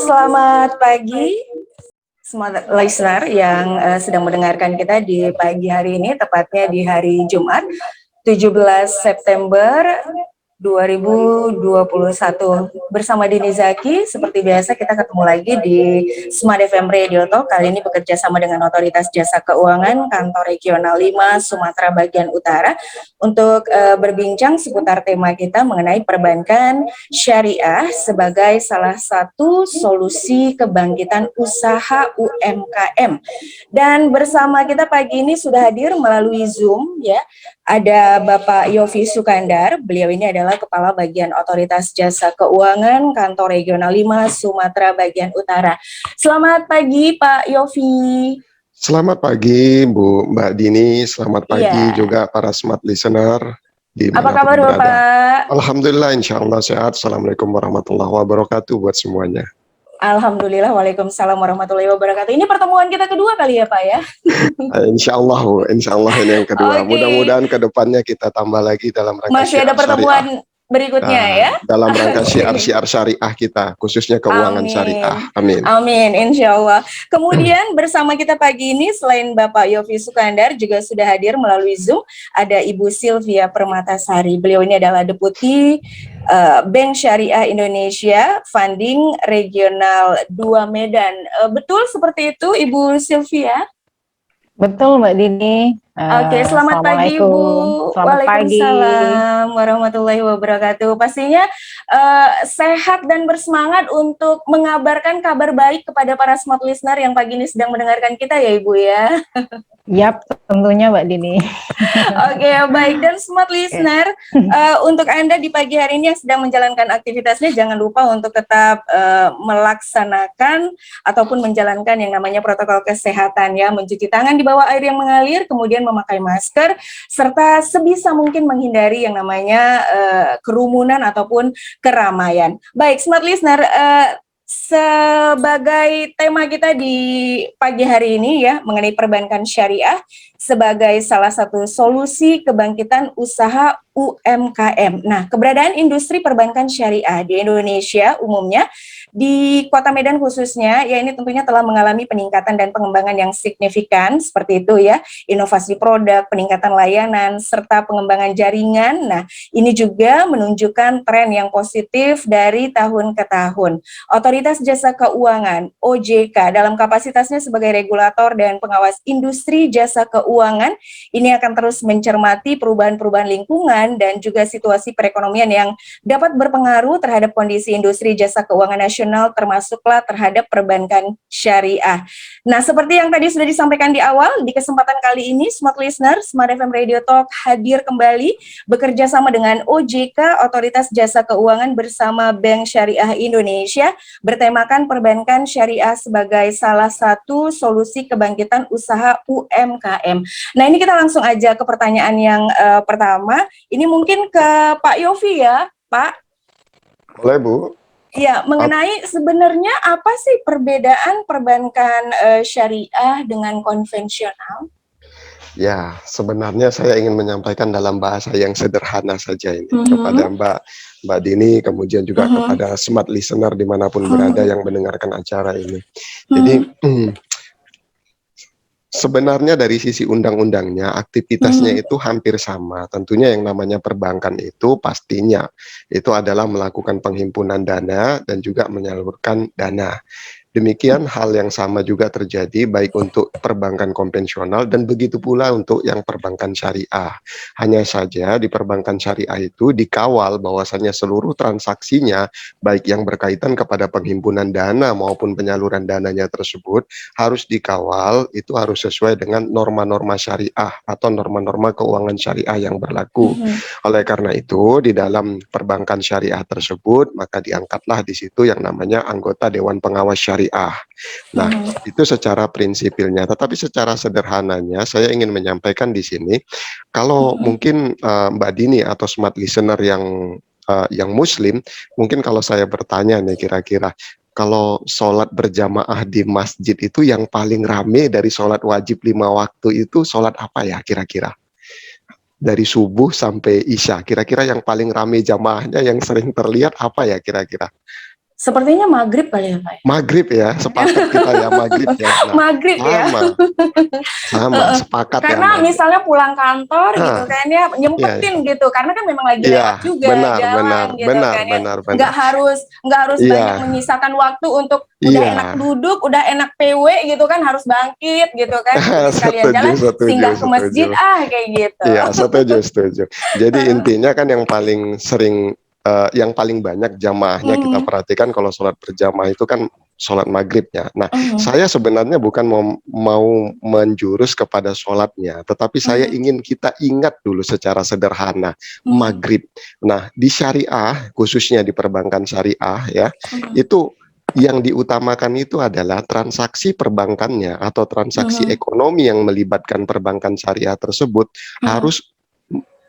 Selamat pagi semua listener yang sedang mendengarkan kita di pagi hari ini, tepatnya di hari Jumat 17 September 2021. Bersama Dini Zaki, seperti biasa kita ketemu lagi di Smart FM Radio Talk. Kali ini bekerja sama dengan Otoritas Jasa Keuangan Kantor Regional 5 Sumatera Bagian Utara untuk berbincang seputar tema kita mengenai perbankan syariah sebagai salah satu solusi kebangkitan usaha UMKM. Dan bersama kita pagi ini sudah hadir melalui Zoom ya. Ada Bapak Yofi Sukandar, beliau ini adalah Kepala Bagian Otoritas Jasa Keuangan Kantor Regional 5 Sumatera Bagian Utara. Selamat pagi Pak Yofi. Selamat pagi Mbak Dini, selamat pagi juga para smart listener. Apa kabar Bapak? Alhamdulillah, insya Allah sehat. Assalamualaikum warahmatullahi wabarakatuh buat semuanya. Alhamdulillah, waalaikumsalam warahmatullahi wabarakatuh. Ini pertemuan kita kedua kali ya Pak ya? Insya Allah ini yang kedua. Okay. Mudah-mudahan ke depannya kita tambah lagi dalam rangka masih ada pertemuan berikutnya ya? Dalam rangka syiar syariah kita, khususnya keuangan syariah. Amin. Amin, insya Allah. Kemudian bersama kita pagi ini selain Bapak Yofi Sukandar juga sudah hadir melalui Zoom, ada Ibu Sylvia Permatasari. Beliau ini adalah Deputi Bank Syariah Indonesia Funding Regional 2 Medan. Betul seperti itu Ibu Sylvia? Betul Mbak Dini. Oke, selamat pagi Bu. Waalaikumsalam warahmatullahi wabarakatuh. Pastinya sehat dan bersemangat untuk mengabarkan kabar baik kepada para smart listener yang pagi ini sedang mendengarkan kita ya Ibu ya. Yap, tentunya Mbak Dini. Oke, baik. Dan smart listener, untuk Anda di pagi hari ini yang sedang menjalankan aktivitasnya, jangan lupa untuk tetap melaksanakan ataupun menjalankan yang namanya protokol kesehatan ya, mencuci tangan di bawah air yang mengalir, kemudian memakai masker, serta sebisa mungkin menghindari yang namanya kerumunan ataupun keramaian. Baik, smart listener, sebagai tema kita di pagi hari ini ya mengenai perbankan syariah sebagai salah satu solusi kebangkitan usaha UMKM. Nah, keberadaan industri perbankan syariah di Indonesia umumnya di Kota Medan khususnya ya ini tentunya telah mengalami peningkatan dan pengembangan yang signifikan seperti itu ya, inovasi produk, peningkatan layanan serta pengembangan jaringan. Nah, ini juga menunjukkan tren yang positif dari tahun ke tahun. Otoritas Jasa Keuangan OJK dalam kapasitasnya sebagai regulator dan pengawas industri jasa keuangan ini akan terus mencermati perubahan-perubahan lingkungan dan juga situasi perekonomian yang dapat berpengaruh terhadap kondisi industri jasa keuangan nasional termasuklah terhadap perbankan syariah. Nah, seperti yang tadi sudah disampaikan di awal, di kesempatan kali ini Smart Listener, Smart FM Radio Talk hadir kembali bekerja sama dengan OJK Otoritas Jasa Keuangan bersama Bank Syariah Indonesia bertemakan perbankan syariah sebagai salah satu solusi kebangkitan usaha UMKM. Nah, ini kita langsung aja ke pertanyaan yang pertama. Ini mungkin ke Pak Yofi ya, Pak. Boleh, Bu. Ya, mengenai sebenarnya apa sih perbedaan perbankan syariah dengan konvensional? Ya, sebenarnya saya ingin menyampaikan dalam bahasa yang sederhana saja ini kepada Mbak Dini, kemudian juga kepada smart listener dimanapun berada yang mendengarkan acara ini. Jadi sebenarnya dari sisi undang-undangnya, aktivitasnya itu hampir sama. Tentunya yang namanya perbankan itu pastinya itu adalah melakukan penghimpunan dana dan juga menyalurkan dana. Demikian hal yang sama juga terjadi baik untuk perbankan konvensional dan begitu pula untuk yang perbankan syariah. Hanya saja di perbankan syariah itu dikawal bahwasannya seluruh transaksinya baik yang berkaitan kepada penghimpunan dana maupun penyaluran dananya tersebut harus dikawal, itu harus sesuai dengan norma-norma syariah atau norma-norma keuangan syariah yang berlaku. Oleh karena itu di dalam perbankan syariah tersebut maka diangkatlah di situ yang namanya anggota Dewan Pengawas Syariah. Nah, itu secara prinsipilnya. Tetapi secara sederhananya, saya ingin menyampaikan di sini, kalau mungkin Mbak Dini atau smart listener yang Muslim, mungkin kalau saya bertanya nih kira-kira, kalau sholat berjamaah di masjid itu yang paling rame dari sholat wajib 5 waktu itu sholat apa ya kira-kira? Dari subuh sampai isya, kira-kira yang paling rame jamaahnya yang sering terlihat apa ya kira-kira? Sepertinya maghrib kali ya Pak. Maghrib ya, sepakat kita ya maghrib ya. Nah, Maghrib ya. sama, sepakat ya. Karena maghrib. misalnya pulang kantor gitu kan ya, Iya, nyempetin gitu, karena kan memang lagi lewat juga jalan gitu kan ya. benar. Nggak harus Iya, banyak menyisakan waktu untuk udah enak duduk, udah enak PW gitu kan, harus bangkit gitu kan. Jadi sekalian jalan singgah ke masjid kayak gitu. Iya, setuju. Jadi intinya kan yang paling sering yang paling banyak jamaahnya kita perhatikan kalau sholat berjamaah itu kan sholat maghribnya. Nah, saya sebenarnya bukan mau menjurus kepada sholatnya, tetapi saya ingin kita ingat dulu secara sederhana maghrib. Nah, di syariah, khususnya di perbankan syariah ya, itu yang diutamakan itu adalah transaksi perbankannya atau transaksi ekonomi yang melibatkan perbankan syariah tersebut harus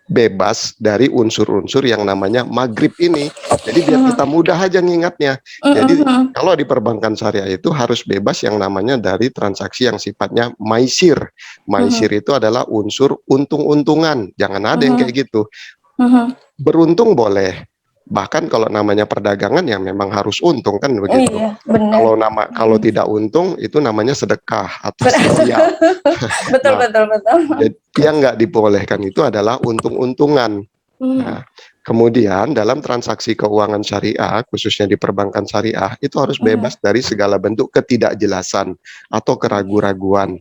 bebas dari unsur-unsur yang namanya maghrib ini. Jadi biar kita mudah aja ngingatnya. Jadi kalau di perbankan syariah itu harus bebas yang namanya dari transaksi yang sifatnya maisir. Maisir itu adalah unsur untung-untungan. Jangan ada yang kayak gitu. Beruntung boleh. Bahkan kalau namanya perdagangan ya memang harus untung kan begitu. Iya, benar. Kalau tidak untung itu namanya sedekah atau sosial. betul. Jadi yang nggak dibolehkan itu adalah untung-untungan. Nah, kemudian dalam transaksi keuangan syariah, khususnya di perbankan syariah, itu harus bebas dari segala bentuk ketidakjelasan atau keraguan-raguan.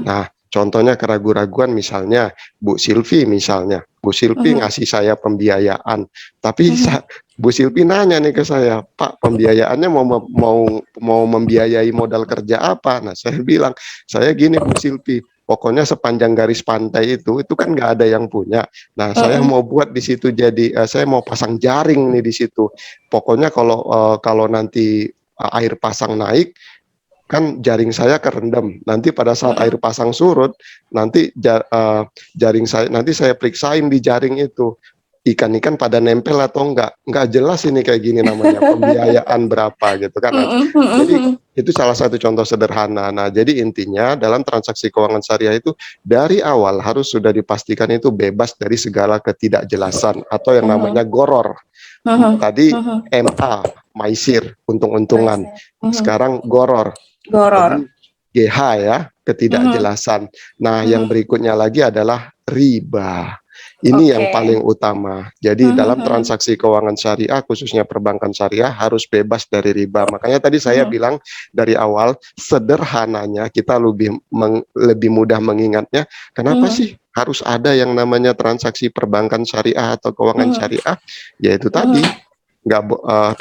Nah, contohnya keraguan-raguan misalnya Bu Silvi ngasih saya pembiayaan, tapi Bu Silvi nanya nih ke saya, Pak, pembiayaannya mau membiayai modal kerja apa? Nah, saya bilang, saya gini Bu Silvi, pokoknya sepanjang garis pantai itu kan nggak ada yang punya. Nah, saya mau buat di situ saya mau pasang jaring nih di situ. Pokoknya kalau nanti air pasang naik, kan jaring saya kerendam. Nanti pada saat air pasang surut, nanti jaring saya periksain di jaring itu ikan-ikan pada nempel atau enggak jelas ini kayak gini namanya pembiayaan berapa gitu kan. Nah, jadi itu salah satu contoh sederhana. Nah, jadi intinya dalam transaksi keuangan syariah itu dari awal harus sudah dipastikan itu bebas dari segala ketidakjelasan atau yang namanya goror. Tadi MA, maisir, untung-untungan. Sekarang goror. Jadi GH ya, ketidakjelasan. Nah, yang berikutnya lagi adalah riba. Ini yang paling utama. Jadi dalam transaksi keuangan syariah, khususnya perbankan syariah, harus bebas dari riba. Makanya tadi saya bilang dari awal, sederhananya kita lebih mudah mengingatnya. Kenapa sih harus ada yang namanya transaksi perbankan syariah atau keuangan syariah? Yaitu tadi,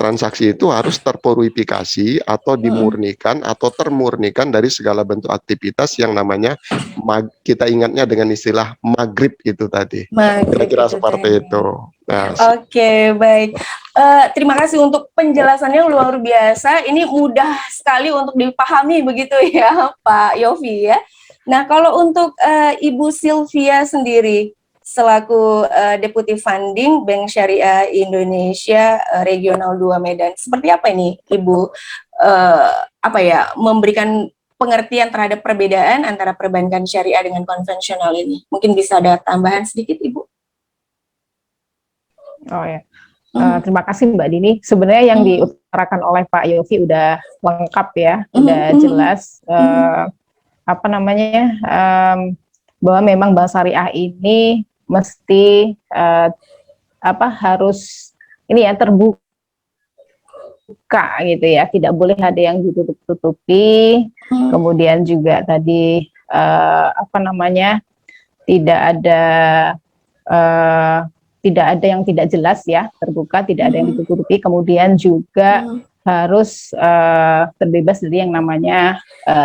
transaksi itu harus terpurifikasi atau dimurnikan atau termurnikan dari segala bentuk aktivitas yang namanya kita ingatnya dengan istilah maghrib itu tadi. Kira-kira seperti itu. Nah, Oke, baik. Terima kasih untuk penjelasannya luar biasa. Ini mudah sekali untuk dipahami begitu ya, Pak Yofi ya. Nah, kalau untuk Ibu Sylvia sendiri, selaku Deputi Funding Bank Syariah Indonesia Regional 2 Medan. Seperti apa ini Ibu memberikan pengertian terhadap perbedaan antara perbankan syariah dengan konvensional ini? Mungkin bisa ada tambahan sedikit Ibu? Oh ya. Terima kasih Mbak Dini. Sebenarnya yang diutarakan oleh Pak Yofi udah lengkap ya, udah jelas bahwa memang bank syariah ini mesti harus ini ya terbuka gitu ya, tidak boleh ada yang ditutup-tutupi. Kemudian juga tadi tidak ada yang tidak jelas ya, terbuka, tidak ada yang ditutupi. Kemudian juga harus terbebas dari yang namanya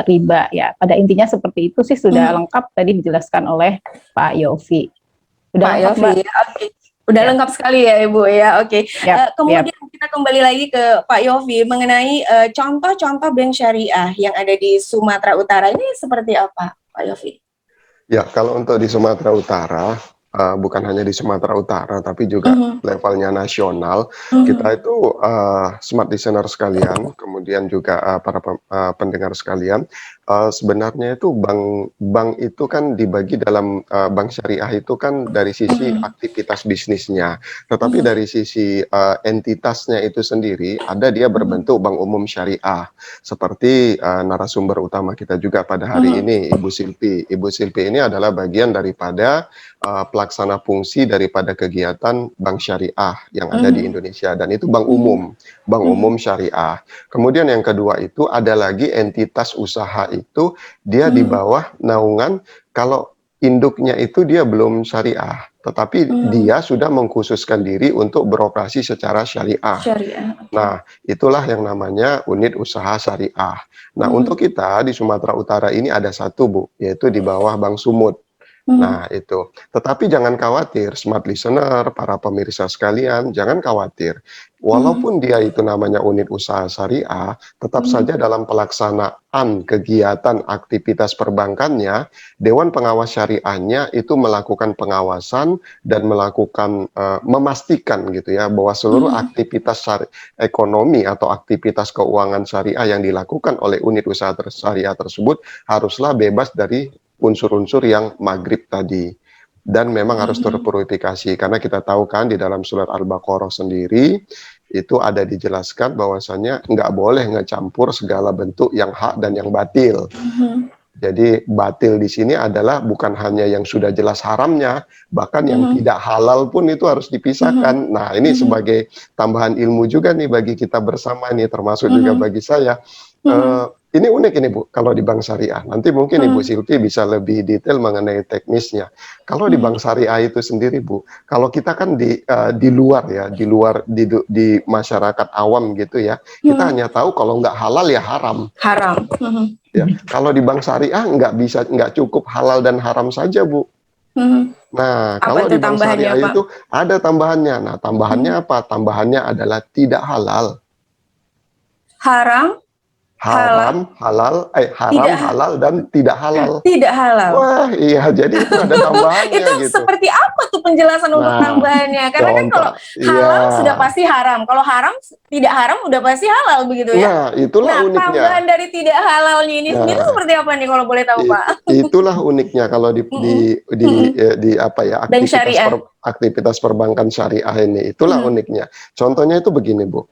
riba ya. Pada intinya seperti itu sih, sudah lengkap tadi dijelaskan oleh Pak Yofi. Udah Pak lengkap, Yofi, okay. Udah lengkap sekali ya Ibu ya, oke. Kemudian kita kembali lagi ke Pak Yofi mengenai contoh-contoh bank syariah yang ada di Sumatera Utara ini seperti apa, Pak Yofi? Ya, kalau untuk di Sumatera Utara, bukan hanya di Sumatera Utara, tapi juga levelnya nasional. Kita itu smart listener sekalian, kemudian juga para pendengar sekalian, sebenarnya itu bank itu kan dibagi dalam bank syariah itu kan dari sisi aktivitas bisnisnya, tetapi dari sisi entitasnya itu sendiri ada dia berbentuk bank umum syariah, seperti narasumber utama kita juga pada hari ini, Ibu Silpi. Ibu Silpi ini adalah bagian daripada pelaksana fungsi daripada kegiatan bank syariah yang ada di Indonesia, dan itu bank umum syariah. Kemudian yang kedua itu ada lagi entitas usaha, itu dia di bawah naungan, kalau induknya itu dia belum syariah, tetapi dia sudah mengkhususkan diri untuk beroperasi secara syariah. Nah, itulah yang namanya unit usaha syariah. Nah, untuk kita di Sumatera Utara ini ada satu, Bu, yaitu di bawah Bank Sumut. Nah, itu. Tetapi jangan khawatir, smart listener, para pemirsa sekalian, jangan khawatir. Walaupun dia itu namanya unit usaha syariah, tetap saja dalam pelaksanaan kegiatan aktivitas perbankannya, Dewan Pengawas Syariahnya itu melakukan pengawasan dan melakukan memastikan gitu ya, bahwa seluruh aktivitas ekonomi atau aktivitas keuangan syariah yang dilakukan oleh unit usaha syariah tersebut haruslah bebas dari unsur-unsur yang maghrib tadi, dan memang harus terpurifikasi, karena kita tahu kan di dalam surat Al-Baqarah sendiri itu ada dijelaskan bahwasanya nggak boleh ngecampur segala bentuk yang hak dan yang batil. Jadi batil di sini adalah bukan hanya yang sudah jelas haramnya, bahkan yang tidak halal pun itu harus dipisahkan. Nah, ini sebagai tambahan ilmu juga nih bagi kita bersama nih, termasuk juga bagi saya. Ini unik ini, Bu, kalau di bank syariah. Nanti mungkin Ibu Silvi bisa lebih detail mengenai teknisnya. Kalau di bank syariah itu sendiri, Bu, kalau kita kan di luar ya, di masyarakat awam gitu ya, kita hanya tahu kalau nggak halal ya haram. Haram. Ya, kalau di bank syariah nggak cukup halal dan haram saja, Bu. Nah, kalau di bank syariah itu ada tambahannya. Nah, tambahannya apa? Tambahannya adalah tidak halal. Haram, halal, halal, dan tidak halal. Tidak halal. Wah, iya, jadi itu ada tambahannya itu gitu. seperti apa tuh penjelasan untuk tambahannya? Karena kan kalau halal sudah pasti haram, kalau haram tidak haram udah pasti halal begitu ya. Nah, itulah uniknya. Tambahan dari tidak halalnya ini sendiri seperti apa nih kalau boleh tahu, Pak? Itulah uniknya kalau di apa ya, aktivitas perbankan syariah ini. Itulah uniknya. Contohnya itu begini, Bu.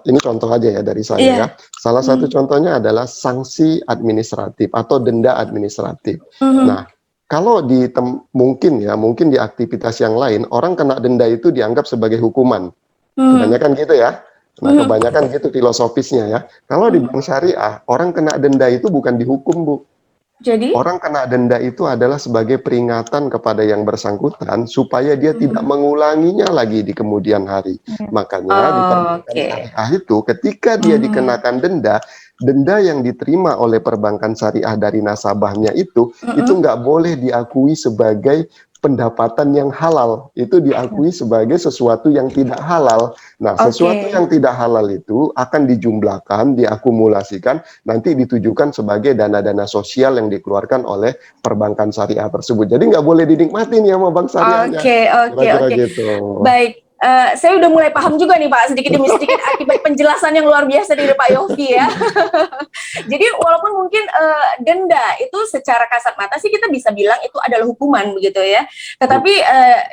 Ini contoh aja ya dari saya ya. Salah satu contohnya adalah sanksi administratif atau denda administratif. Nah, kalau mungkin di aktivitas yang lain orang kena denda itu dianggap sebagai hukuman. Kebanyakan gitu ya. Nah, kebanyakan gitu filosofisnya ya. Kalau di bank syariah, orang kena denda itu bukan dihukum, Bu. Jadi orang kena denda itu adalah sebagai peringatan kepada yang bersangkutan supaya dia tidak mengulanginya lagi di kemudian hari. Makanya di perbankan syariah itu ketika dia dikenakan denda yang diterima oleh perbankan syariah dari nasabahnya itu nggak boleh diakui sebagai pendapatan yang halal, itu diakui sebagai sesuatu yang tidak halal. Nah, sesuatu yang tidak halal itu akan dijumlahkan, diakumulasikan, nanti ditujukan sebagai dana-dana sosial yang dikeluarkan oleh perbankan syariah tersebut. Jadi nggak boleh dinikmati nih sama bank syariahnya. Oke. Gitu. Baik. Saya udah mulai paham juga nih Pak, sedikit demi sedikit akibat penjelasan yang luar biasa dari Pak Yofi ya. Jadi walaupun mungkin denda itu secara kasat mata sih kita bisa bilang itu adalah hukuman begitu ya. Tetapi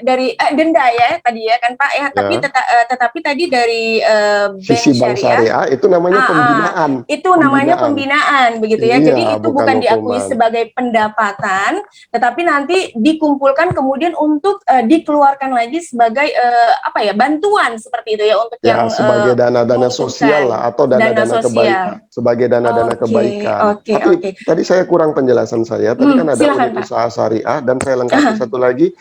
dari denda ya tadi ya kan Pak ya, tapi tetapi tadi dari sisi bank syariah itu namanya pembinaan. Itu namanya pembinaan begitu ya. Iya, jadi itu bukan diakui sebagai pendapatan, tetapi nanti dikumpulkan kemudian untuk dikeluarkan lagi sebagai bantuan seperti itu ya untuk yang sebagai dana-dana sosial lah atau dana-dana kebaikan, sebagai dana-dana kebaikan. Tapi tadi saya kurang penjelasan saya. Tadi kan ada unit usaha syariah dan saya lengkapi satu lagi.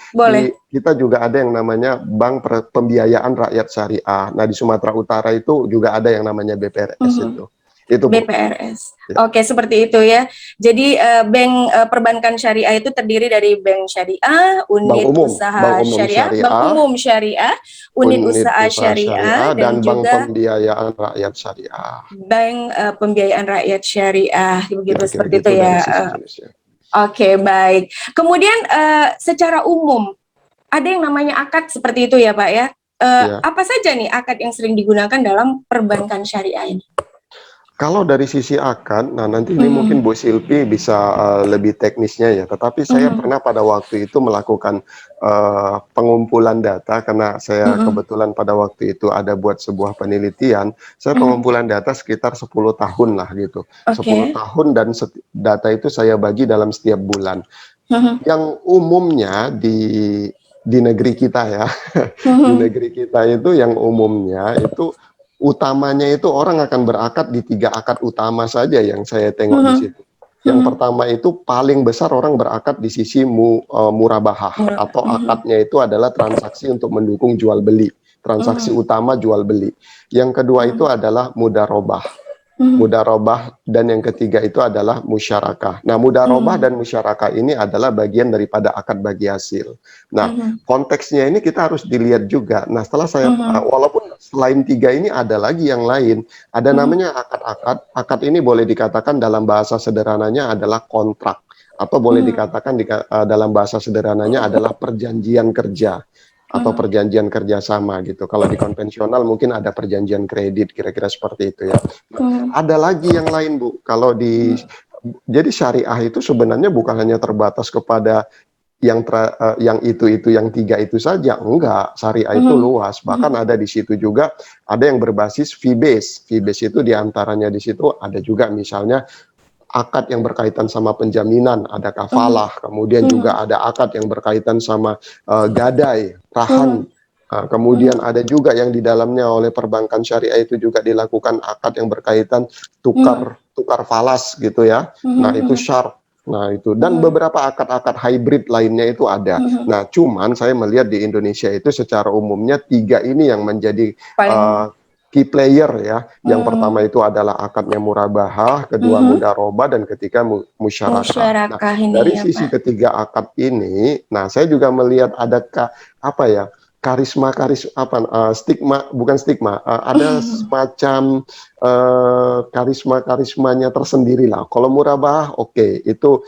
Kita juga ada yang namanya Bank Pembiayaan Rakyat Syariah. Nah, di Sumatera Utara itu juga ada yang namanya BPRS itu. BPRS. Oke, seperti itu ya. Jadi bank perbankan syariah itu terdiri dari bank syariah, unit usaha syariah, bank umum syariah, unit usaha syariah, dan bank juga pembiayaan rakyat syariah. Bank pembiayaan rakyat syariah, begitu seperti itu ya. Oke, baik. Kemudian secara umum ada yang namanya akad seperti itu ya Pak ya. Ya. Apa saja nih akad yang sering digunakan dalam perbankan syariah ini? Kalau dari sisi akad, nah nanti ini mungkin Bu Silpi bisa lebih teknisnya ya. Tetapi saya pernah pada waktu itu melakukan pengumpulan data karena saya kebetulan pada waktu itu ada buat sebuah penelitian. Saya pengumpulan data sekitar 10 tahun lah gitu. 10 tahun dan data itu saya bagi dalam setiap bulan. Yang umumnya di negeri kita ya, di negeri kita itu yang umumnya itu utamanya itu orang akan berakad di 3 akad utama saja yang saya tengok di situ. Yang pertama itu paling besar orang berakad di sisi murabahah atau akadnya itu adalah transaksi untuk mendukung jual beli, transaksi utama jual beli. Yang kedua itu adalah mudarobah. Mudarobah dan yang ketiga itu adalah musyarakah. Nah, mudarobah dan musyarakah ini adalah bagian daripada akad bagi hasil. Nah, konteksnya ini kita harus dilihat juga. Nah, setelah saya walaupun selain 3 ini ada lagi yang lain, ada namanya akad-akad. Akad ini boleh dikatakan dalam bahasa sederhananya adalah kontrak atau boleh dikatakan dalam bahasa sederhananya adalah perjanjian kerja atau perjanjian kerjasama gitu. Kalau di konvensional mungkin ada perjanjian kredit, kira-kira seperti itu ya. Ada lagi yang lain Bu. Kalau jadi syariah itu sebenarnya bukan hanya terbatas kepada yang yang 3 itu saja. Enggak, syariah itu luas. Bahkan ada di situ juga ada yang berbasis fee base. Fee base itu diantaranya di situ ada juga misalnya akad yang berkaitan sama penjaminan, ada kafalah, kemudian juga ada akad yang berkaitan sama gadai, rahan. Kemudian ada juga yang di dalamnya oleh perbankan syariah itu juga dilakukan akad yang berkaitan tukar falas gitu ya. Nah, itu syarf. Nah, itu dan beberapa akad-akad hybrid lainnya itu ada. Nah, cuman saya melihat di Indonesia itu secara umumnya 3 ini yang menjadi key player ya. Yang pertama itu adalah akadnya murabahah, kedua mudarobah, dan ketiga musyarakah. Nah, dari sisi ketiga akad ini, nah saya juga melihat ada stigma, bukan stigma, ada semacam karismanya tersendiri lah. Kalau murabah, oke, itu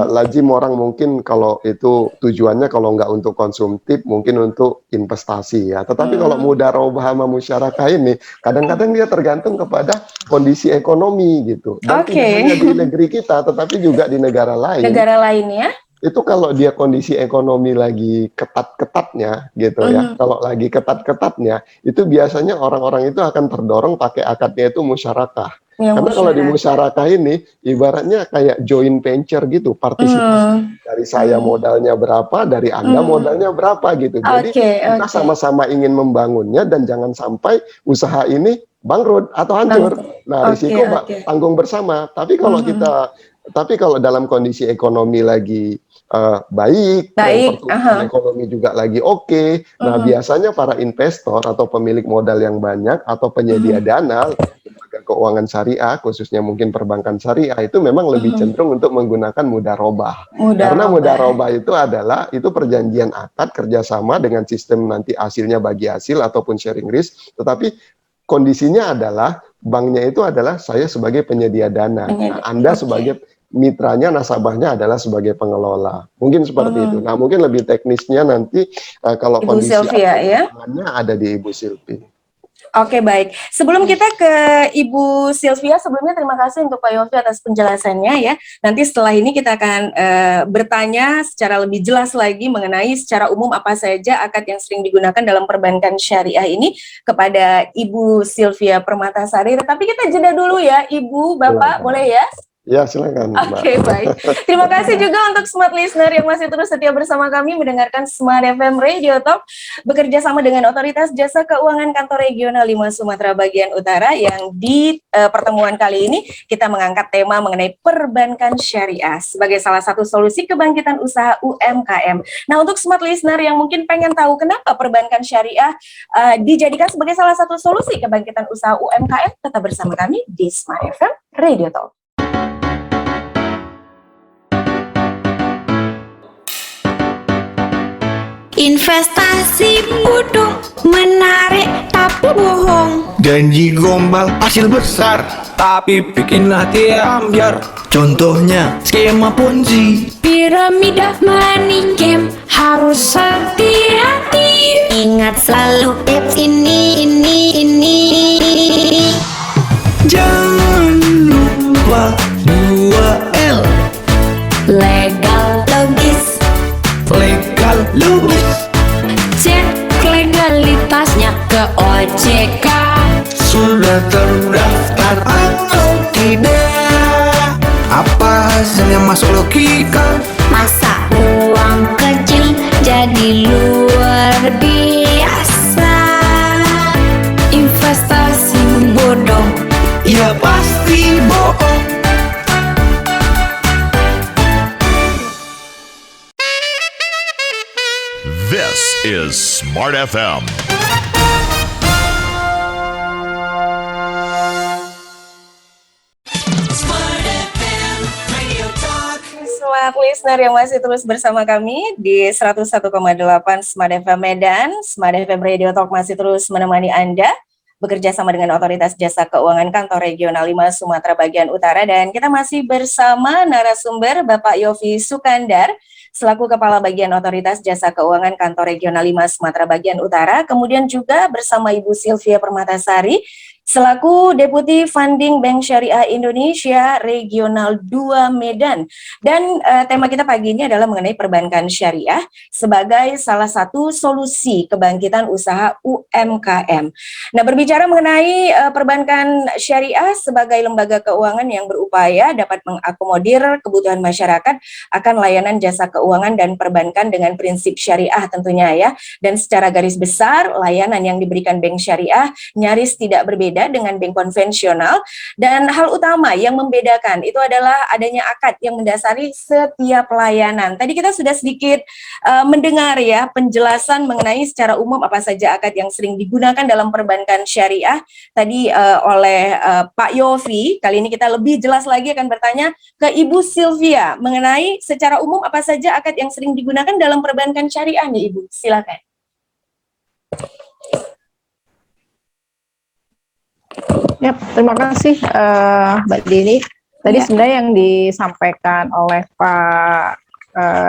lazim orang mungkin kalau itu tujuannya kalau nggak untuk konsumtif, mungkin untuk investasi ya. Tetapi kalau mudarobah sama musyarakah ini, kadang-kadang dia tergantung kepada kondisi ekonomi gitu. Dan tidak hanya di negeri kita, tetapi juga di negara lain. Negara lain ya. Itu kalau dia kondisi ekonomi lagi ketat-ketatnya gitu ya. Kalau lagi ketat-ketatnya, itu biasanya orang-orang itu akan terdorong pakai akadnya itu musyarakah. Karena kalau di musyarakah ini ibaratnya kayak joint venture gitu, partisipasi. Dari saya modalnya berapa, dari Anda modalnya berapa gitu. Jadi kita sama-sama ingin membangunnya dan jangan sampai usaha ini bangkrut atau hancur. Nah, risiko tanggung bersama. Tapi kalau dalam kondisi ekonomi lagi baik, pertumbuhan ekonomi juga lagi oke. Nah, biasanya para investor atau pemilik modal yang banyak atau penyedia dana, lembaga keuangan syariah, khususnya mungkin perbankan syariah, itu memang lebih cenderung untuk menggunakan mudarobah. Karena mudarobah itu adalah perjanjian akad kerjasama dengan sistem nanti hasilnya bagi hasil ataupun sharing risk, tetapi kondisinya adalah banknya itu adalah saya sebagai penyedia dana, nah, Anda sebagai mitranya, nasabahnya adalah sebagai pengelola. Mungkin seperti itu. Nah, mungkin lebih teknisnya nanti kalau Ibu kondisi Sylvia ya. ada di Ibu Silpi. Oke, baik. Sebelum kita ke Ibu Sylvia, sebelumnya terima kasih untuk Pak Yofi atas penjelasannya ya. Nanti setelah ini kita akan bertanya secara lebih jelas lagi mengenai secara umum apa saja akad yang sering digunakan dalam perbankan syariah ini kepada Ibu Sylvia Permatasari. Tetapi kita jeda dulu ya, Ibu, Bapak, boleh ya? Ya, silakan. Oke, baik. Terima kasih juga untuk smart listener yang masih terus setia bersama kami mendengarkan Smart FM Radio Talk bekerja sama dengan Otoritas Jasa Keuangan Kantor Regional 5 Sumatera Bagian Utara, yang di pertemuan kali ini kita mengangkat tema mengenai perbankan syariah sebagai salah satu solusi kebangkitan usaha UMKM. Nah, untuk smart listener yang mungkin pengen tahu kenapa perbankan syariah dijadikan sebagai salah satu solusi kebangkitan usaha UMKM, tetap bersama kami di Smart FM Radio Talk. Investasi bodong menarik tapi bohong. Janji gombal hasil besar, tapi bikin hati ambiar. Contohnya skema Ponzi, Piramida money game, harus hati-hati. Ingat selalu tips ini. jangan lupa 2L. Legal, logis, Legal logis, cek legalitasnya ke OJK. sudah terdaftar atau tidak? Apa hasilnya masuk logika? Masa uang kecil jadi luar biasa? Investasi bodoh. Ya pasti bohong. This is Smart FM. Smart listener yang masih terus bersama kami di 101,8 Smart FM Medan, Smart FM Radio Talk masih terus menemani Anda bekerja sama dengan Otoritas Jasa Keuangan Kantor Regional 5 Sumatera Bagian Utara, dan kita masih bersama narasumber Bapak Yofi Sukandar selaku Kepala Bagian Otoritas Jasa Keuangan Kantor Regional 5 Sumatera Bagian Utara, kemudian juga bersama Ibu Sylvia Permatasari selaku Deputi Funding Bank Syariah Indonesia Regional 2 Medan. Dan tema kita pagi ini adalah mengenai perbankan syariah sebagai salah satu solusi kebangkitan usaha UMKM. Nah, berbicara mengenai perbankan syariah sebagai lembaga keuangan yang berupaya dapat mengakomodir kebutuhan masyarakat akan layanan jasa keuangan dan perbankan dengan prinsip syariah tentunya ya. Dan secara garis besar, layanan yang diberikan bank syariah nyaris tidak berbeda dengan bank konvensional, dan hal utama yang membedakan itu adalah adanya akad yang mendasari setiap layanan. Tadi kita sudah sedikit mendengar ya penjelasan mengenai secara umum apa saja akad yang sering digunakan dalam perbankan syariah tadi oleh Pak Yofi. Kali ini kita lebih jelas lagi akan bertanya ke Ibu Sylvia mengenai secara umum apa saja akad yang sering digunakan dalam perbankan syariah nih Ibu. Silakan. Ya, terima kasih Mbak Dini. Tadi sebenarnya yang disampaikan oleh Pak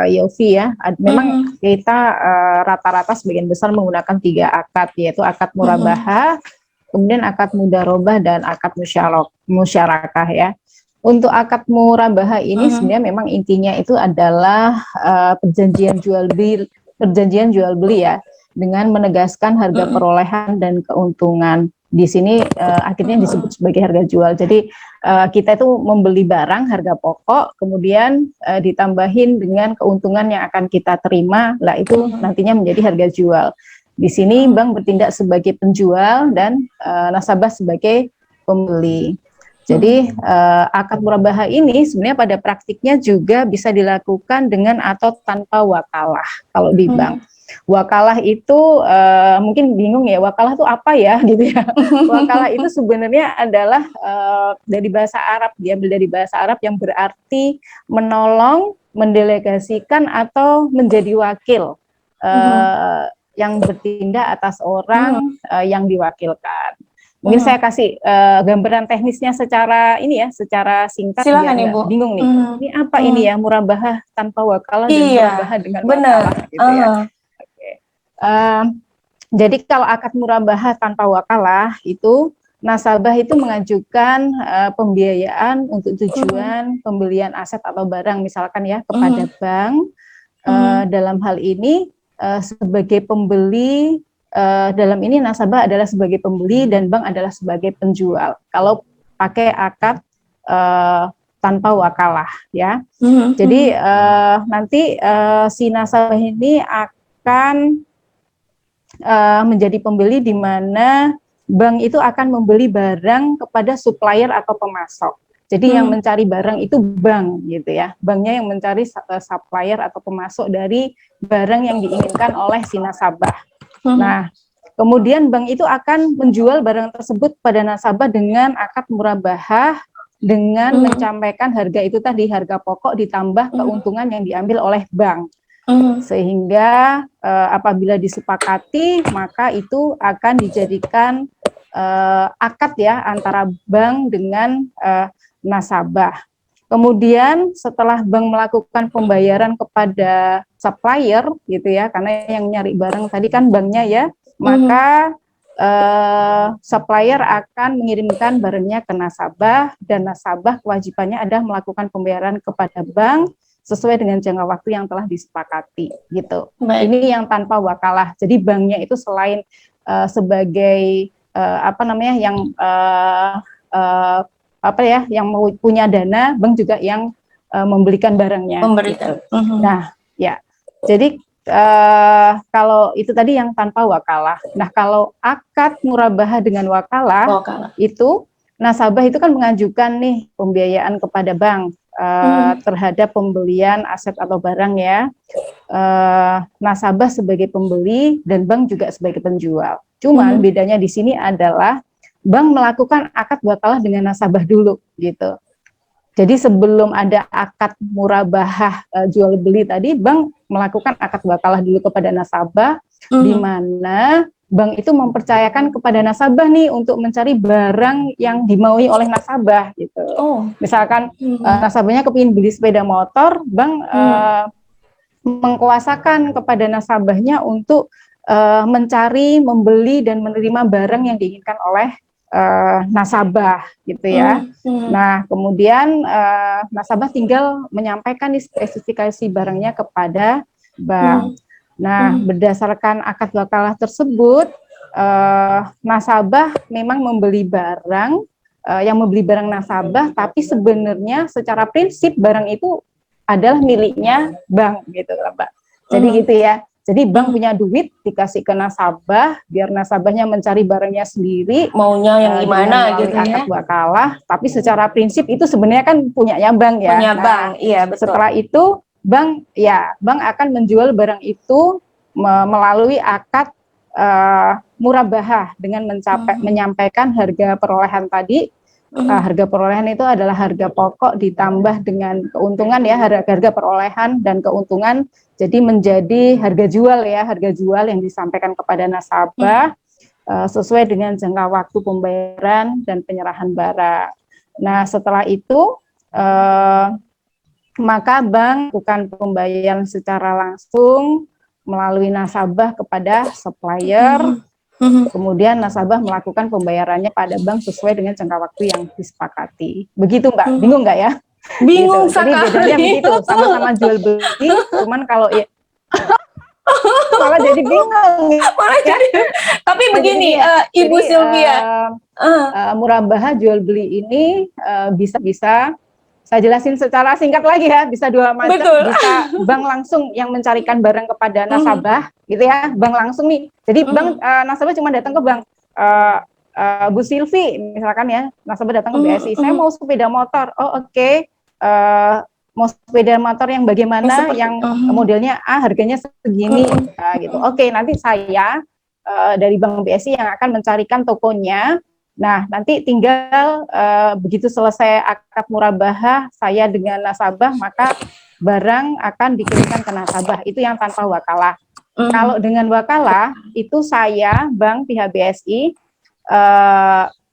Yofi ya, memang kita rata-rata sebagian besar menggunakan 3 akad, yaitu akad murabahah, kemudian akad mudarobah, dan akad musyarakah ya. Untuk akad murabahah ini sebenarnya memang intinya itu adalah perjanjian jual beli ya, dengan menegaskan harga perolehan dan keuntungan. Di sini akhirnya disebut sebagai harga jual. Jadi kita itu membeli barang harga pokok, kemudian ditambahin dengan keuntungan yang akan kita terima, lah itu nantinya menjadi harga jual. Di sini bank bertindak sebagai penjual dan nasabah sebagai pembeli. Jadi akad murabahah ini sebenarnya pada praktiknya juga bisa dilakukan dengan atau tanpa wakalah kalau di bank. Wakalah itu mungkin bingung ya, wakalah itu apa ya gitu ya. Wakalah itu sebenarnya adalah dari bahasa Arab, diambil dari bahasa Arab yang berarti menolong, mendelegasikan atau menjadi wakil yang bertindak atas orang yang diwakilkan. Mungkin saya kasih gambaran teknisnya secara ini ya, secara singkat. Silakan biar Ibu. Bingung nih. Ini apa ini ya, murabahah tanpa wakalah dan murabahah dengan wakalah gitu ya. Jadi kalau akad murabahah tanpa wakalah itu nasabah itu mengajukan pembiayaan untuk tujuan pembelian aset atau barang misalkan ya kepada bank. Dalam hal ini sebagai pembeli, dalam ini nasabah adalah sebagai pembeli dan bank adalah sebagai penjual. Kalau pakai akad tanpa wakalah ya. Jadi nanti si nasabah ini akan menjadi pembeli di mana bank itu akan membeli barang kepada supplier atau pemasok. Jadi yang mencari barang itu bank gitu ya. Banknya yang mencari supplier atau pemasok dari barang yang diinginkan oleh si nasabah. Nah, kemudian bank itu akan menjual barang tersebut pada nasabah dengan akad murabahah dengan mencampaikan harga itu tadi, harga pokok ditambah keuntungan yang diambil oleh bank. Sehingga apabila disepakati maka itu akan dijadikan akad ya antara bank dengan nasabah. Kemudian setelah bank melakukan pembayaran kepada supplier gitu ya, karena yang nyari barang tadi kan banknya ya, maka supplier akan mengirimkan barangnya ke nasabah, dan nasabah kewajibannya adalah melakukan pembayaran kepada bank sesuai dengan jangka waktu yang telah disepakati gitu. Baik. Ini yang tanpa wakalah. Jadi banknya itu selain sebagai yang punya dana, bank juga yang membelikan barangnya. Memberikan. Gitu. Nah, ya. Jadi kalau itu tadi yang tanpa wakalah. Nah, kalau akad murabahah dengan wakalah, itu nasabah itu kan mengajukan nih pembiayaan kepada bank terhadap pembelian aset atau barang ya. Nasabah sebagai pembeli dan bank juga sebagai penjual. Cuman bedanya di sini adalah bank melakukan akad wakalah dengan nasabah dulu gitu. Jadi sebelum ada akad murabahah jual beli tadi, bank melakukan akad wakalah dulu kepada nasabah, di mana bank itu mempercayakan kepada nasabah nih untuk mencari barang yang dimaui oleh nasabah gitu. Misalkan nasabahnya kepingin beli sepeda motor, bank mengkuasakan kepada nasabahnya untuk mencari, membeli dan menerima barang yang diinginkan oleh nasabah gitu ya. Nah, kemudian nasabah tinggal menyampaikan nih spesifikasi barangnya kepada bank. Nah, berdasarkan akad wakalah tersebut, nasabah memang membeli barang, yang membeli barang nasabah, tapi sebenarnya secara prinsip barang itu adalah miliknya bank gitu, Mbak. Jadi gitu ya. Jadi bank punya duit dikasih ke nasabah, biar nasabahnya mencari barangnya sendiri, maunya yang gimana gitu ya. Akad wakalah, tapi secara prinsip itu sebenarnya kan punyanya bank ya. Punya bank, iya betul. Setelah itu bank akan menjual barang itu melalui akad murabahah dengan menyampaikan harga perolehan tadi. Harga perolehan itu adalah harga pokok ditambah dengan keuntungan ya, harga perolehan dan keuntungan, jadi menjadi harga jual ya, harga jual yang disampaikan kepada nasabah sesuai dengan jangka waktu pembayaran dan penyerahan barang. Nah, setelah itu maka bank bukan pembayaran secara langsung melalui nasabah kepada supplier. Kemudian nasabah melakukan pembayarannya pada bank sesuai dengan jangka waktu yang disepakati. Begitu Mbak, bingung nggak ya? Bingung gitu. Jadi bedanya begitu, sama-sama jual beli, cuman kalau ya malah jadi bingung. Tapi begini, Ibu Sylvia, murabahah jual beli ini bisa saya jelasin secara singkat lagi ya, bisa dua macam. Bisa bank langsung yang mencarikan barang kepada nasabah, gitu ya, bank langsung nih. Jadi bank nasabah cuma datang ke bank, Bu Sylvie, misalkan ya, nasabah datang ke BSI, saya mau sepeda motor. Oh oke. Mau sepeda motor yang bagaimana, yang modelnya harganya segini, gitu. Oke, nanti saya dari Bank BSI yang akan mencarikan tokonya. Nah, nanti tinggal begitu selesai akad murabahah saya dengan nasabah, maka barang akan dikirimkan ke nasabah. Itu yang tanpa wakalah. Kalau dengan wakalah, itu saya, bank pihak BSI,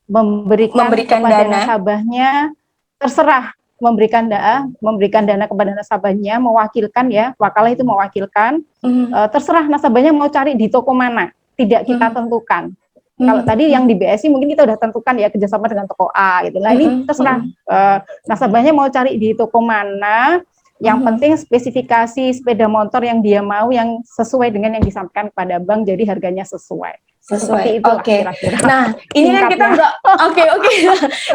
memberikan kepada dana. Nasabahnya, terserah memberikan dana kepada nasabahnya, mewakilkan ya, wakalah itu mewakilkan, terserah nasabahnya mau cari di toko mana, tidak kita tentukan. Kalau tadi yang di BSI mungkin kita udah tentukan ya kerjasama dengan toko A gitu. Nah ini terserah nasabahnya mau cari di toko mana. Yang penting spesifikasi sepeda motor yang dia mau yang sesuai dengan yang disampaikan kepada bank, jadi harganya sesuai. Oke. Nah, ini kan kita nggak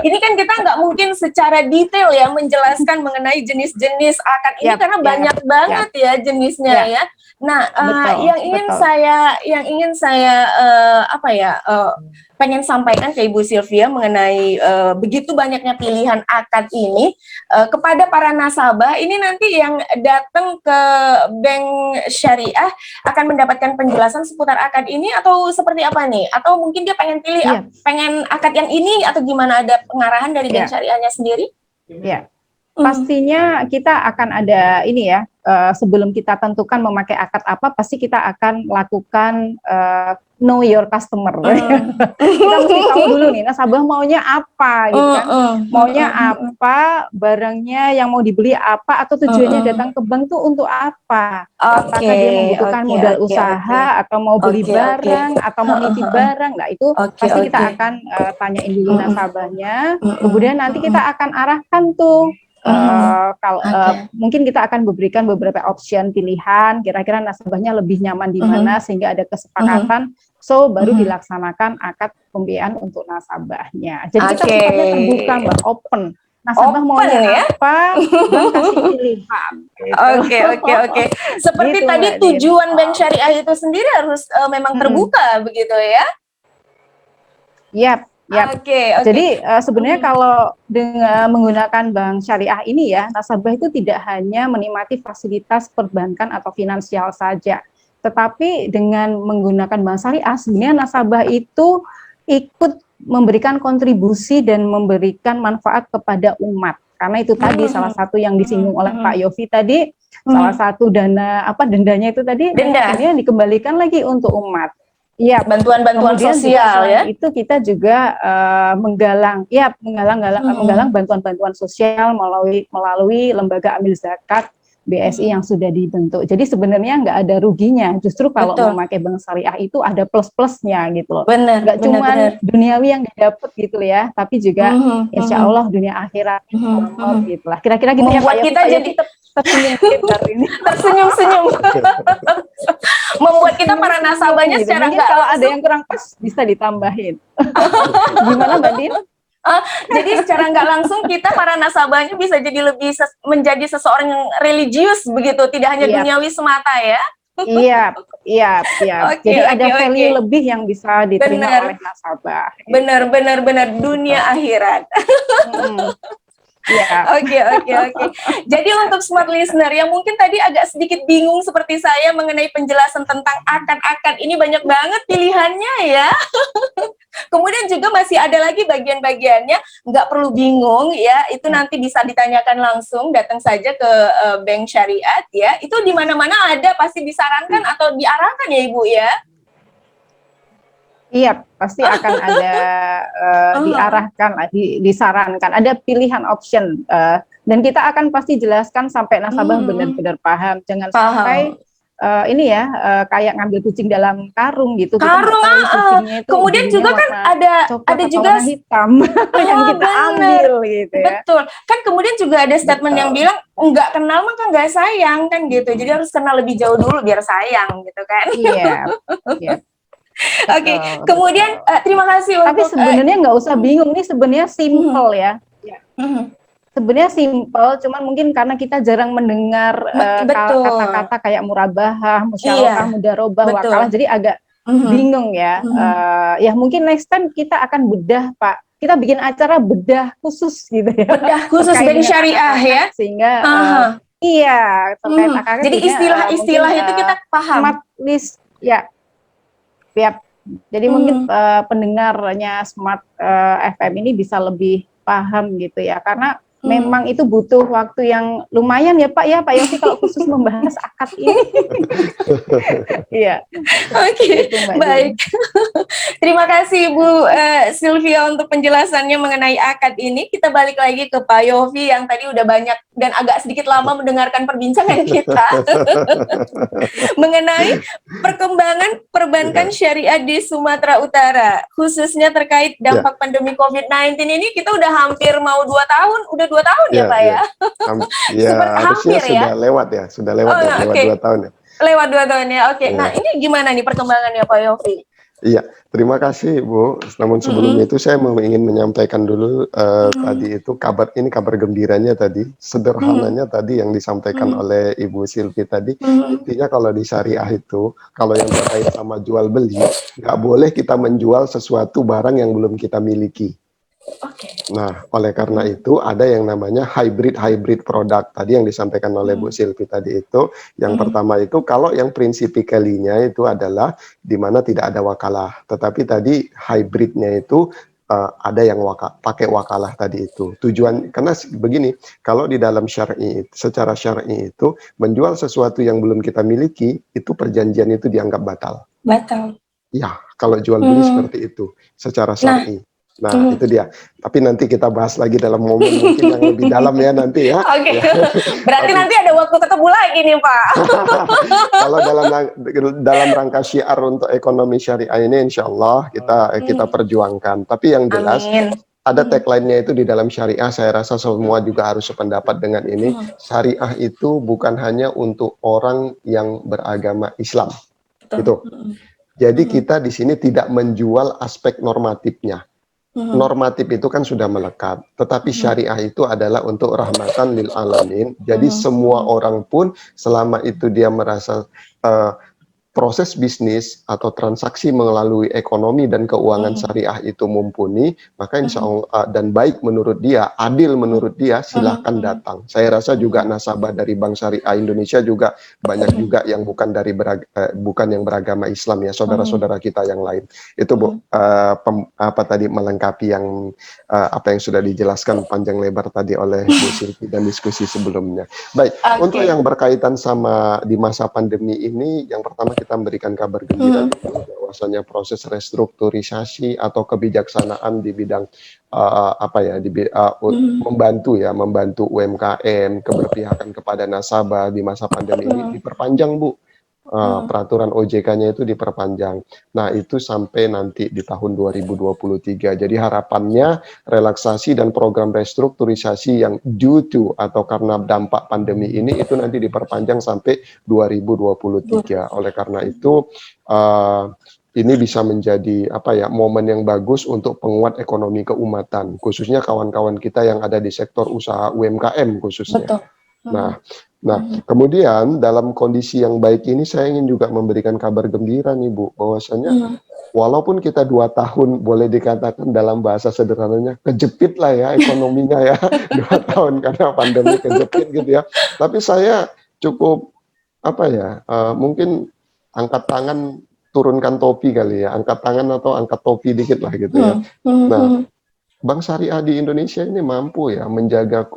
ini kan kita nggak mungkin secara detail ya menjelaskan mengenai jenis-jenis akad ini karena banyak banget ya jenisnya ya. Nah, yang ingin saya pengen sampaikan ke Ibu Sylvia mengenai begitu banyaknya pilihan akad ini kepada para nasabah ini nanti yang datang ke bank syariah akan mendapatkan penjelasan seputar akad ini atau seperti apa nih? Atau mungkin dia pengen pilih pengen akad yang ini atau gimana, ada pengarahan dari bank syariahnya sendiri? Pastinya kita akan ada ini ya, sebelum kita tentukan memakai akad apa, pasti kita akan lakukan know your customer. Kita mesti tahu dulu nih nasabah maunya apa gitu kan. Maunya apa, barangnya yang mau dibeli apa, atau tujuannya datang ke bank tuh untuk apa. Apakah dia membutuhkan modal usaha atau mau beli barang atau mau nitip barang. Nah, itu pasti kita akan tanyain dulu nasabahnya. Kemudian nanti kita akan arahkan tuh kalau mungkin kita akan memberikan beberapa option pilihan, kira-kira nasabahnya lebih nyaman di mana sehingga ada kesepakatan. So baru dilaksanakan akad pembiayaan untuk nasabahnya. Jadi kita sifatnya terbuka, Mbak, open. Nasabah maunya apa, bank kasih pilihan. Oke. Seperti Gitu, tadi Mbak tujuan bank syariah itu sendiri harus memang terbuka begitu ya? Yap. Oke. Jadi sebenarnya kalau dengan menggunakan bank syariah ini ya, nasabah itu tidak hanya menikmati fasilitas perbankan atau finansial saja, tetapi dengan menggunakan bank syariah sebenarnya nasabah itu ikut memberikan kontribusi dan memberikan manfaat kepada umat. Karena itu tadi salah satu yang disinggung oleh Pak Yofi tadi, salah satu dendanya itu tadi akhirnya dikembalikan lagi untuk umat. Iya, bantuan-bantuan sosial ya. Itu kita juga menggalang bantuan-bantuan sosial melalui lembaga amil zakat BSI yang sudah dibentuk. Jadi sebenarnya nggak ada ruginya. Justru kalau memakai bank syariah itu ada plus-plusnya gitu loh. Nggak cuma duniawi yang didapat gitu ya, tapi juga insya Allah dunia akhirat gitu lah. Kira-kira gitu ya Pak. Kita jadi tersenyum-senyum. Membuat kita para nasabahnya secara nggak kalau ada yang kurang pas bisa ditambahin. Gimana Mbak Din? Jadi secara nggak langsung kita para nasabahnya bisa jadi lebih menjadi seseorang yang religius begitu, tidak hanya duniawi semata ya. Iya. Jadi ada value lebih yang bisa diterima oleh nasabah. Benar dunia akhirat. Oke. Jadi untuk smart listener yang mungkin tadi agak sedikit bingung seperti saya mengenai penjelasan tentang akad-akad ini, banyak banget pilihannya ya. Kemudian juga masih ada lagi bagian-bagiannya, nggak perlu bingung ya, itu nanti bisa ditanyakan langsung, datang saja ke bank syariat ya, itu di mana-mana ada, pasti disarankan atau diarahkan ya Ibu ya? Iya, pasti akan ada diarahkan, disarankan, ada pilihan option, dan kita akan pasti jelaskan sampai nasabah benar-benar paham, jangan sampai kayak ngambil kucing dalam karung gitu. Karung, kemudian juga kan ada juga hitam yang kita ambil gitu ya. Betul, kan kemudian juga ada statement yang bilang nggak kenal maka nggak sayang kan gitu, jadi harus kenal lebih jauh dulu biar sayang gitu kan. Iya. Oke, kemudian terima kasih. Tapi sebenarnya nggak usah bingung nih, sebenarnya simple ya. Sebenarnya simple, cuman mungkin karena kita jarang mendengar kata-kata kayak murabahah, musyawarah, mudarobah, wakalah, jadi agak bingung ya. Ya mungkin next time kita akan bedah Pak. Kita bikin acara bedah khusus gitu ya. Bedah khusus bank syariah ya. Sehingga terkait akad. Jadi istilah-istilah itu kita paham. Smart list ya. Jadi mungkin pendengarnya Smart FM ini bisa lebih paham gitu ya, karena memang itu butuh waktu yang lumayan ya Pak Yofi kalau khusus membahas akad ini. Iya. Oke, baik. Terima kasih Ibu Sylvia untuk penjelasannya mengenai akad ini. Kita balik lagi ke Pak Yofi yang tadi udah banyak dan agak sedikit lama mendengarkan perbincangan kita mengenai perkembangan perbankan syariah di Sumatera Utara, khususnya terkait dampak pandemi COVID-19 ini. Kita udah hampir mau 2 tahun, udah 2 tahun ya Pak ya? Ya, harusnya sudah lewat ya, lewat 2 tahun ya. Lewat 2 tahun ya, oke. Nah ini gimana nih perkembangannya Pak Yofi? Iya, terima kasih Bu. Namun sebelum itu saya ingin menyampaikan dulu tadi itu kabar gembiranya tadi, sederhananya tadi yang disampaikan oleh Ibu Sylvie tadi. Intinya kalau di syariah itu, kalau yang terkait sama jual beli, nggak boleh kita menjual sesuatu barang yang belum kita miliki. Nah, oleh karena itu ada yang namanya hybrid produk tadi yang disampaikan oleh Bu Sylvie tadi itu. Yang pertama itu kalau yang prinsipikalinya itu adalah di mana tidak ada wakalah, tetapi tadi hybridnya itu ada yang pakai wakalah tadi itu. Tujuan karena begini, kalau di dalam secara syar'i itu menjual sesuatu yang belum kita miliki, itu perjanjian itu dianggap batal. Batal. Ya, kalau jual beli seperti itu secara syar'i. Nah, itu dia. Tapi nanti kita bahas lagi dalam momen mungkin yang lebih dalam ya nanti ya. Oke. Ya. Berarti nanti ada waktu ketemu lagi nih, Pak. Kalau dalam rangka syiar untuk ekonomi syariah ini, insya Allah kita perjuangkan. Tapi yang jelas ada tagline-nya itu di dalam syariah. Saya rasa semua juga harus sependapat dengan ini. Syariah itu bukan hanya untuk orang yang beragama Islam. Itu. Jadi kita di sini tidak menjual aspek normatifnya. Normatif itu kan sudah melekat, tetapi syariah itu adalah untuk rahmatan lil alamin. Jadi semua orang pun selama itu dia merasa proses bisnis atau transaksi melalui ekonomi dan keuangan syariah itu mumpuni, maka insya Allah dan baik menurut dia, adil menurut dia, silahkan datang. Saya rasa juga nasabah dari Bank Syariah Indonesia juga banyak juga yang bukan yang beragama Islam ya, saudara-saudara kita yang lain. Itu Bu, tadi melengkapi yang apa yang sudah dijelaskan panjang lebar tadi oleh Bu Silvi dan diskusi sebelumnya. Baik, untuk yang berkaitan sama di masa pandemi ini, yang pertama kita memberikan kabar gembira bahwasanya proses restrukturisasi atau kebijaksanaan di bidang membantu UMKM, keberpihakan kepada nasabah di masa pandemi ini diperpanjang, Bu. Peraturan OJK-nya itu diperpanjang. Nah, itu sampai nanti di tahun 2023. Jadi harapannya relaksasi dan program restrukturisasi yang due to atau karena dampak pandemi ini itu nanti diperpanjang sampai 2023. Oleh karena itu ini bisa menjadi momen yang bagus untuk penguat ekonomi keumatan, khususnya kawan-kawan kita yang ada di sektor usaha UMKM khususnya. Betul. Nah, kemudian dalam kondisi yang baik ini saya ingin juga memberikan kabar gembira nih Bu, bahwasanya walaupun kita 2 tahun boleh dikatakan dalam bahasa sederhananya kejepit lah ya ekonominya ya 2 tahun karena pandemi kejepit gitu ya. Tapi saya cukup mungkin angkat tangan, turunkan topi kali ya, angkat tangan atau angkat topi dikit lah gitu ya. Nah, Bank Syariah di Indonesia ini mampu ya menjaga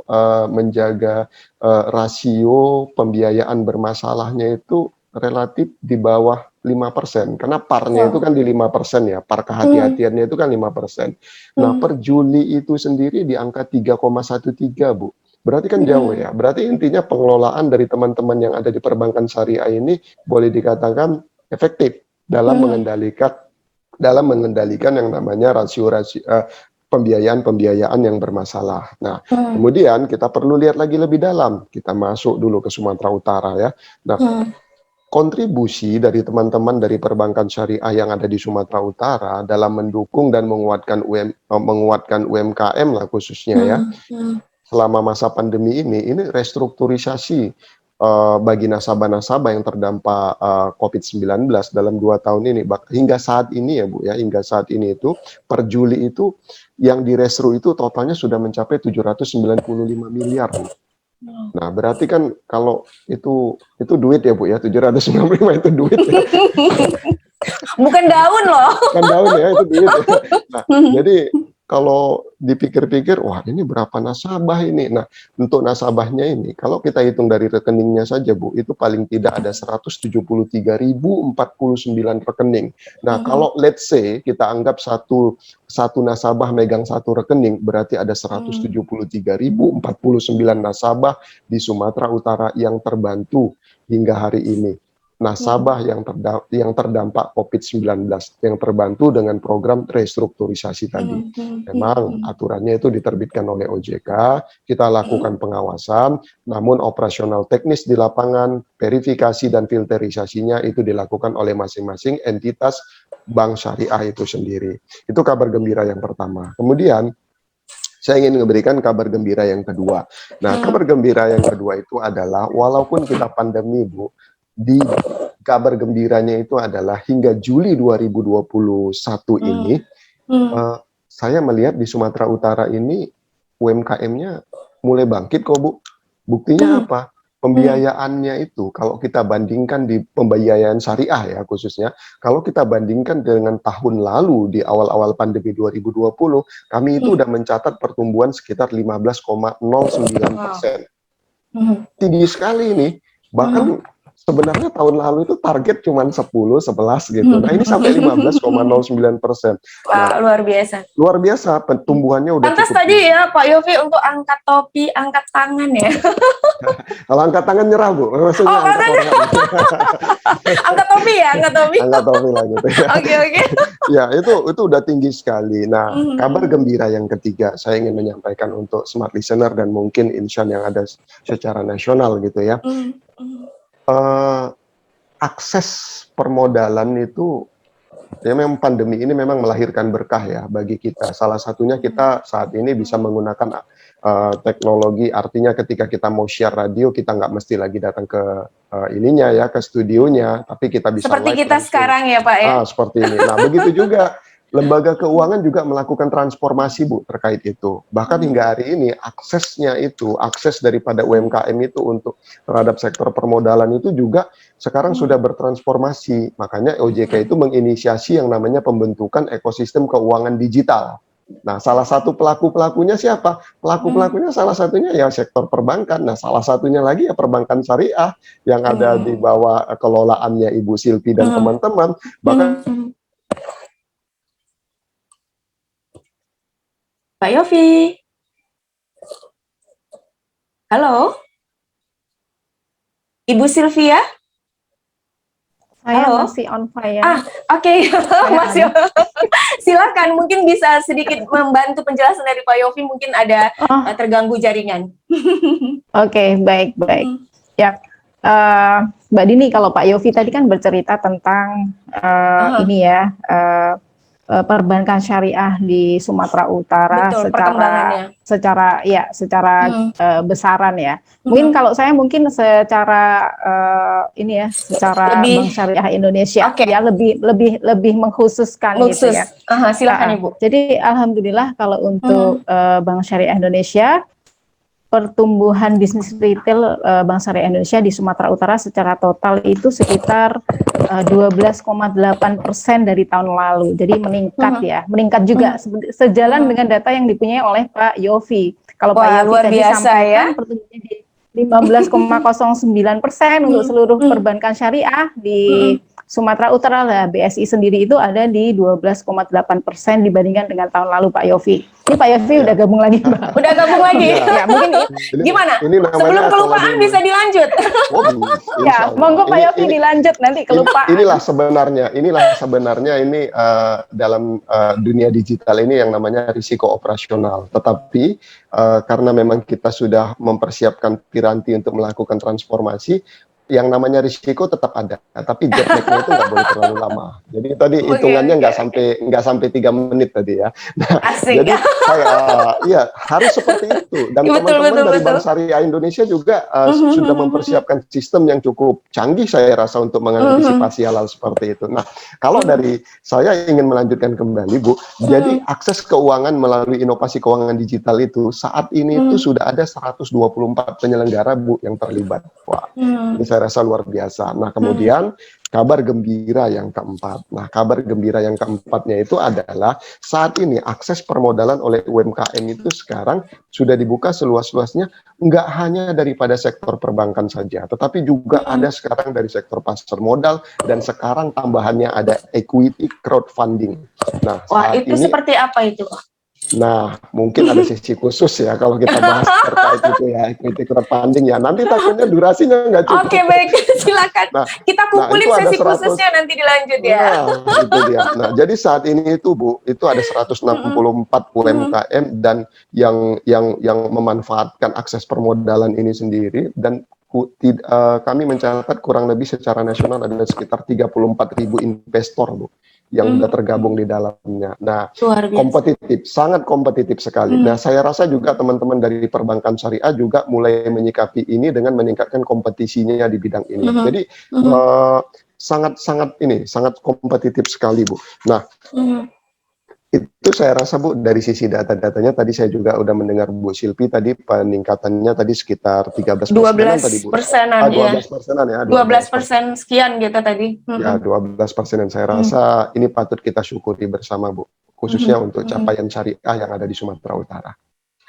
rasio pembiayaan bermasalahnya itu relatif di bawah 5%, karena parnya itu kan di 5% ya, par kehati-hatiannya itu kan 5%. Nah, per Juli itu sendiri di angka 3,13 Bu. Berarti kan jauh ya. Berarti intinya pengelolaan dari teman-teman yang ada di perbankan syariah ini boleh dikatakan efektif dalam mengendalikan yang namanya rasio pembiayaan yang bermasalah. Nah, kemudian kita perlu lihat lagi lebih dalam. Kita masuk dulu ke Sumatera Utara ya. Nah, kontribusi dari teman-teman dari perbankan syariah yang ada di Sumatera Utara dalam mendukung dan menguatkan UMKM lah khususnya ya. Selama masa pandemi ini restrukturisasi bagi nasabah-nasabah yang terdampak COVID-19 dalam 2 tahun ini, hingga saat ini ya Bu ya, hingga saat ini itu per Juli itu yang direstru itu totalnya sudah mencapai 795 miliar Bu. Nah, berarti kan kalau itu duit ya Bu ya, 795 itu duit ya. Bukan daun loh. Bukan daun ya, itu duit ya. Nah, jadi kalau dipikir-pikir, wah ini berapa nasabah ini? Nah, untuk nasabahnya ini, kalau kita hitung dari rekeningnya saja Bu, itu paling tidak ada 173.049 rekening. Nah, kalau let's say kita anggap satu nasabah megang satu rekening, berarti ada 173.049 nasabah di Sumatera Utara yang terbantu hingga hari ini. Nasabah yang terdampak COVID-19 yang terbantu dengan program restrukturisasi tadi. Memang aturannya itu diterbitkan oleh OJK, kita lakukan pengawasan, namun operasional teknis di lapangan, verifikasi dan filterisasinya itu dilakukan oleh masing-masing entitas bank syariah itu sendiri. Itu kabar gembira yang pertama. Kemudian saya ingin memberikan kabar gembira yang kedua. Nah, kabar gembira yang kedua itu adalah walaupun kita pandemi Bu, di kabar gembiranya itu adalah hingga Juli 2021 ini saya melihat di Sumatera Utara ini UMKM-nya mulai bangkit kok Bu. Buktinya apa? pembiayaannya itu kalau kita bandingkan di pembiayaan syariah ya khususnya, kalau kita bandingkan dengan tahun lalu di awal-awal pandemi 2020, kami itu udah mencatat pertumbuhan sekitar 15,09%. Tinggi sekali ini. Bahkan sebenarnya tahun lalu itu target cuma 10, 11 gitu. Nah ini sampai 15,09%. Wah, luar biasa. Luar biasa, pertumbuhannya udah Pantas cukup tadi tinggi. ya Pak Yofi untuk angkat topi, angkat tangan ya. Kalau angkat tangan nyerah Bu, maksudnya Oh, angkat maksudnya- tangan. Angkat topi ya, angkat topi. Angkat topi lah gitu ya. Oke, oke. Ya itu udah tinggi sekali. Nah kabar gembira yang ketiga saya ingin menyampaikan untuk smart listener dan mungkin Insan yang ada secara nasional gitu ya. Akses permodalan itu ya memang pandemi ini memang melahirkan berkah ya bagi kita. Salah satunya kita saat ini bisa menggunakan teknologi, artinya ketika kita mau share radio kita nggak mesti lagi datang ke ininya ya, ke studionya, tapi kita bisa Seperti live kita langsung. sekarang ya Pak ya. Seperti ini. Nah begitu juga lembaga keuangan juga melakukan transformasi Bu terkait itu. Bahkan hingga hari ini aksesnya itu, akses daripada UMKM itu untuk terhadap sektor permodalan itu juga sekarang sudah bertransformasi. Makanya OJK itu menginisiasi yang namanya pembentukan ekosistem keuangan digital. Nah, salah satu pelaku-pelakunya siapa? Pelaku-pelakunya salah satunya ya sektor perbankan. Nah, salah satunya lagi ya perbankan syariah yang ada di bawah kelolaannya Ibu Silvi dan teman-teman. Bahkan Pak Yofi. Halo. Ibu Sylvia? Saya Halo? masih on fire. Oke, Mas Yofi. Silakan, mungkin bisa sedikit membantu penjelasan dari Pak Yofi, mungkin ada terganggu jaringan. Oke, baik. Ya, Mbak Dini, kalau Pak Yofi tadi kan bercerita tentang ini ya, perbankan syariah di Sumatera Utara. Betul, perkembangannya. secara besaran ya. Mungkin kalau saya secara ini ya, secara Bank Syariah Indonesia ya lebih mengkhususkan gitu ya. Silakan Ibu. Jadi alhamdulillah kalau untuk Bank Syariah Indonesia, pertumbuhan bisnis retail Bank Syariah Indonesia di Sumatera Utara secara total itu sekitar 12,8% dari tahun lalu. Jadi meningkat ya, meningkat juga sejalan dengan data yang dipunyai oleh Pak Yofi. Kalau Pak Yofi luar tadi biasa sampaikan ya. pertumbuhannya di 15,09% untuk seluruh perbankan syariah di Sumatera Utara lah. BSI sendiri itu ada di 12,8% dibandingkan dengan tahun lalu Pak Yofi. Ini Pak Yofi udah gabung lagi, Mbak. Udah gabung lagi. Ya, mungkin gimana? Ini namanya Sebelum kelupaan kalau bisa dilanjut. Ya, monggo Pak Yofi dilanjut nanti kelupaan. Inilah sebenarnya ini dalam dunia digital ini yang namanya risiko operasional. Tetapi karena memang kita sudah mempersiapkan piranti untuk melakukan transformasi, yang namanya risiko tetap ada, tapi jetlag-nya itu nggak boleh terlalu lama. Jadi tadi hitungannya nggak sampai 3 menit tadi ya. Nah, jadi saya harus seperti itu. Dan teman-teman dari Bank Syariah Indonesia juga sudah mempersiapkan sistem yang cukup canggih saya rasa untuk mengantisipasi hal-hal seperti itu. Nah, kalau dari saya ingin melanjutkan kembali Bu, jadi akses keuangan melalui inovasi keuangan digital itu saat ini itu sudah ada 124 penyelenggara Bu yang terlibat. Wah, ini saya rasa luar biasa. Nah, kemudian kabar gembira yang keempat. Nah, kabar gembira yang keempatnya itu adalah saat ini akses permodalan oleh UMKM itu sekarang sudah dibuka seluas-luasnya, nggak hanya daripada sektor perbankan saja, tetapi juga ada sekarang dari sektor pasar modal, dan sekarang tambahannya ada equity crowdfunding. Nah, Wah, saat itu ini, seperti apa itu? Nah, mungkin ada sesi khusus ya kalau kita bahas terkait itu ya, equity crowdfunding ya. Nanti takutnya durasinya nggak cukup. Oke, baik. Silakan. Nah, kita kumpulin itu ada sesi khususnya nanti dilanjut ya. Nah, itu dia. Nah, jadi saat ini itu Bu, itu ada 164 UMKM dan yang memanfaatkan akses permodalan ini sendiri, dan kami mencatat kurang lebih secara nasional ada sekitar 34.000 investor Bu yang sudah tergabung di dalamnya. Nah, kompetitif, sangat kompetitif sekali. Nah, saya rasa juga teman-teman dari perbankan syariah juga mulai menyikapi ini dengan meningkatkan kompetisinya di bidang ini. Jadi sangat kompetitif sekali Bu. Nah, Itu saya rasa Bu, dari sisi data-datanya tadi saya juga udah mendengar Bu Silpi tadi peningkatannya tadi sekitar 13% tadi Bu. 12%-an ya. 12%-an ya. 12% sekian gitu tadi. Ya, 12%. Saya rasa ini patut kita syukuri bersama Bu, khususnya untuk capaian syariah yang ada di Sumatera Utara.